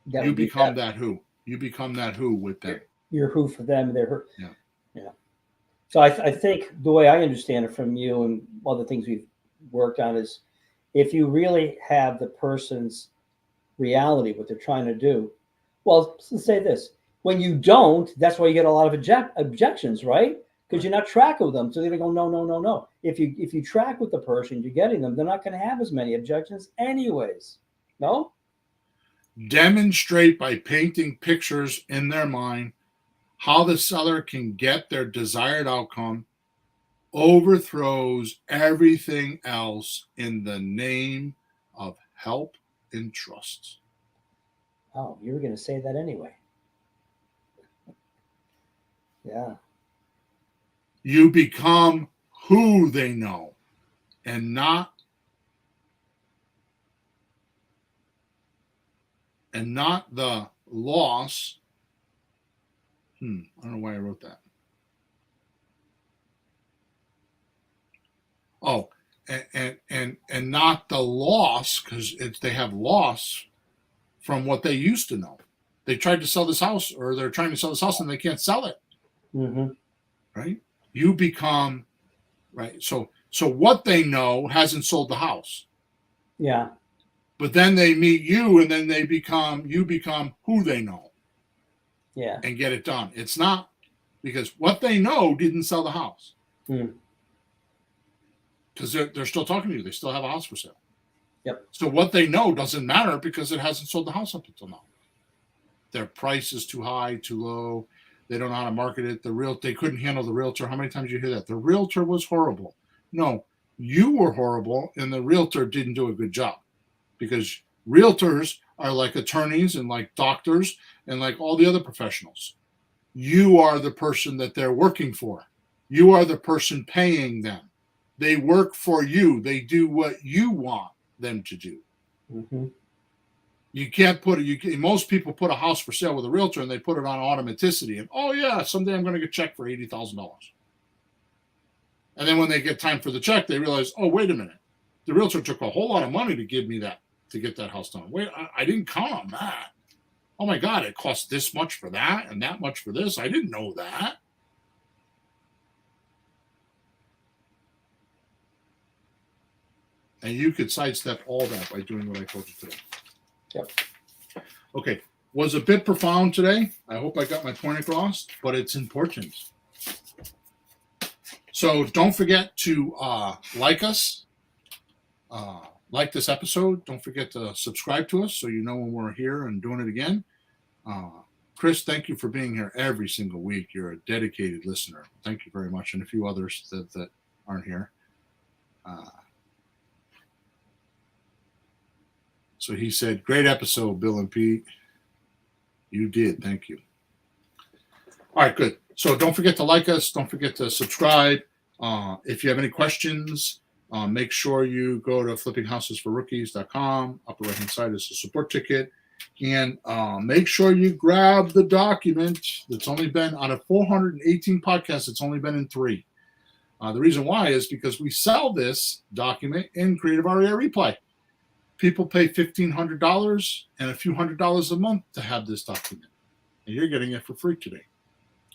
Speaker 1: You become that who. You become that who with them.
Speaker 2: You're who for them. They're who.
Speaker 1: Yeah.
Speaker 2: Yeah. So I think the way I understand it from you and all the things we've worked on is if you really have the person's reality, what they're trying to do. Well, let's say this. When you don't, that's why you get a lot of objections, right? Because you're not tracking with them. So they're going to go, no, no, no, no. If you track with the person, you're getting them, they're not going to have as many objections anyways. No?
Speaker 1: Demonstrate by painting pictures in their mind how the seller can get their desired outcome, overthrows everything else in the name of help and trust.
Speaker 2: Oh, you were going to say that anyway. Yeah.
Speaker 1: You become who they know and not the loss. I don't know why I wrote that. Oh, and not the loss, because they have loss from what they used to know. They tried to sell this house, or they're trying to sell this house, and they can't sell it.
Speaker 2: Mm-hmm.
Speaker 1: Right? You become right. So what they know hasn't sold the house.
Speaker 2: Yeah.
Speaker 1: But then they meet you, and then you become who they know.
Speaker 2: Yeah.
Speaker 1: And get it done. It's not because what they know didn't sell the house. Because they're still talking to you. They still have a house for sale.
Speaker 2: Yep.
Speaker 1: So what they know doesn't matter because it hasn't sold the house up until now. Their price is too high, too low. They don't know how to market it. They couldn't handle the realtor. How many times do you hear that? The realtor was horrible. No, you were horrible, and the realtor didn't do a good job. Because realtors are like attorneys and like doctors and like all the other professionals. You are the person that they're working for. You are the person paying them. They work for you. They do what you want them to do.
Speaker 2: Mm-hmm.
Speaker 1: You can't most people put a house for sale with a realtor and they put it on automaticity. And, oh, yeah, someday I'm going to get a check for $80,000. And then when they get time for the check, they realize, oh, wait a minute. The realtor took a whole lot of money to give me that, to get that house done. Wait, I didn't count on that. Oh, my God, it cost this much for that and that much for this. I didn't know that. And you could sidestep all that by doing what I told you today.
Speaker 2: Yep.
Speaker 1: Okay. Was a bit profound today. I hope I got my point across, but it's important. So don't forget to like us, like this episode. Don't forget to subscribe to us so you know when we're here and doing it again. Chris, thank you for being here every single week. You're a dedicated listener. Thank you very much. And a few others that aren't here. So he said, great episode, Bill and Pete. You did. Thank you. All right, good. So don't forget to like us. Don't forget to subscribe. If you have any questions, make sure you go to flippinghousesforrookies.com. Upper right-hand side is the support ticket. And make sure you grab the document that's only been out of 418 podcasts. It's only been in 3. The reason why is because we sell this document in Creative REA Replay. People pay $1,500 and a few $100s a month to have this document. And you're getting it for free today.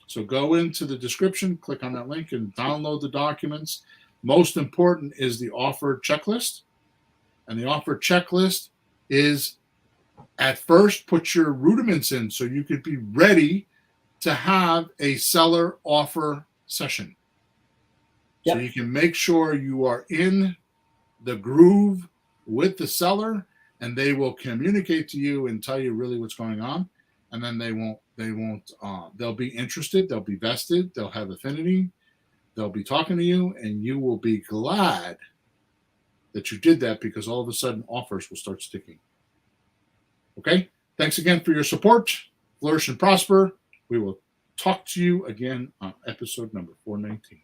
Speaker 1: So go into the description, click on that link, and download the documents. Most important is the offer checklist. And the offer checklist is, at first, put your rudiments in so you could be ready to have a seller offer session. Yep. So you can make sure you are in the groove with the seller, and they will communicate to you and tell you really what's going on. And then they'll be interested, they'll be vested, they'll have affinity, they'll be talking to you, and you will be glad that you did that because all of a sudden offers will start sticking. Okay? Thanks again for your support. Flourish and prosper. We will talk to you again on episode number 419.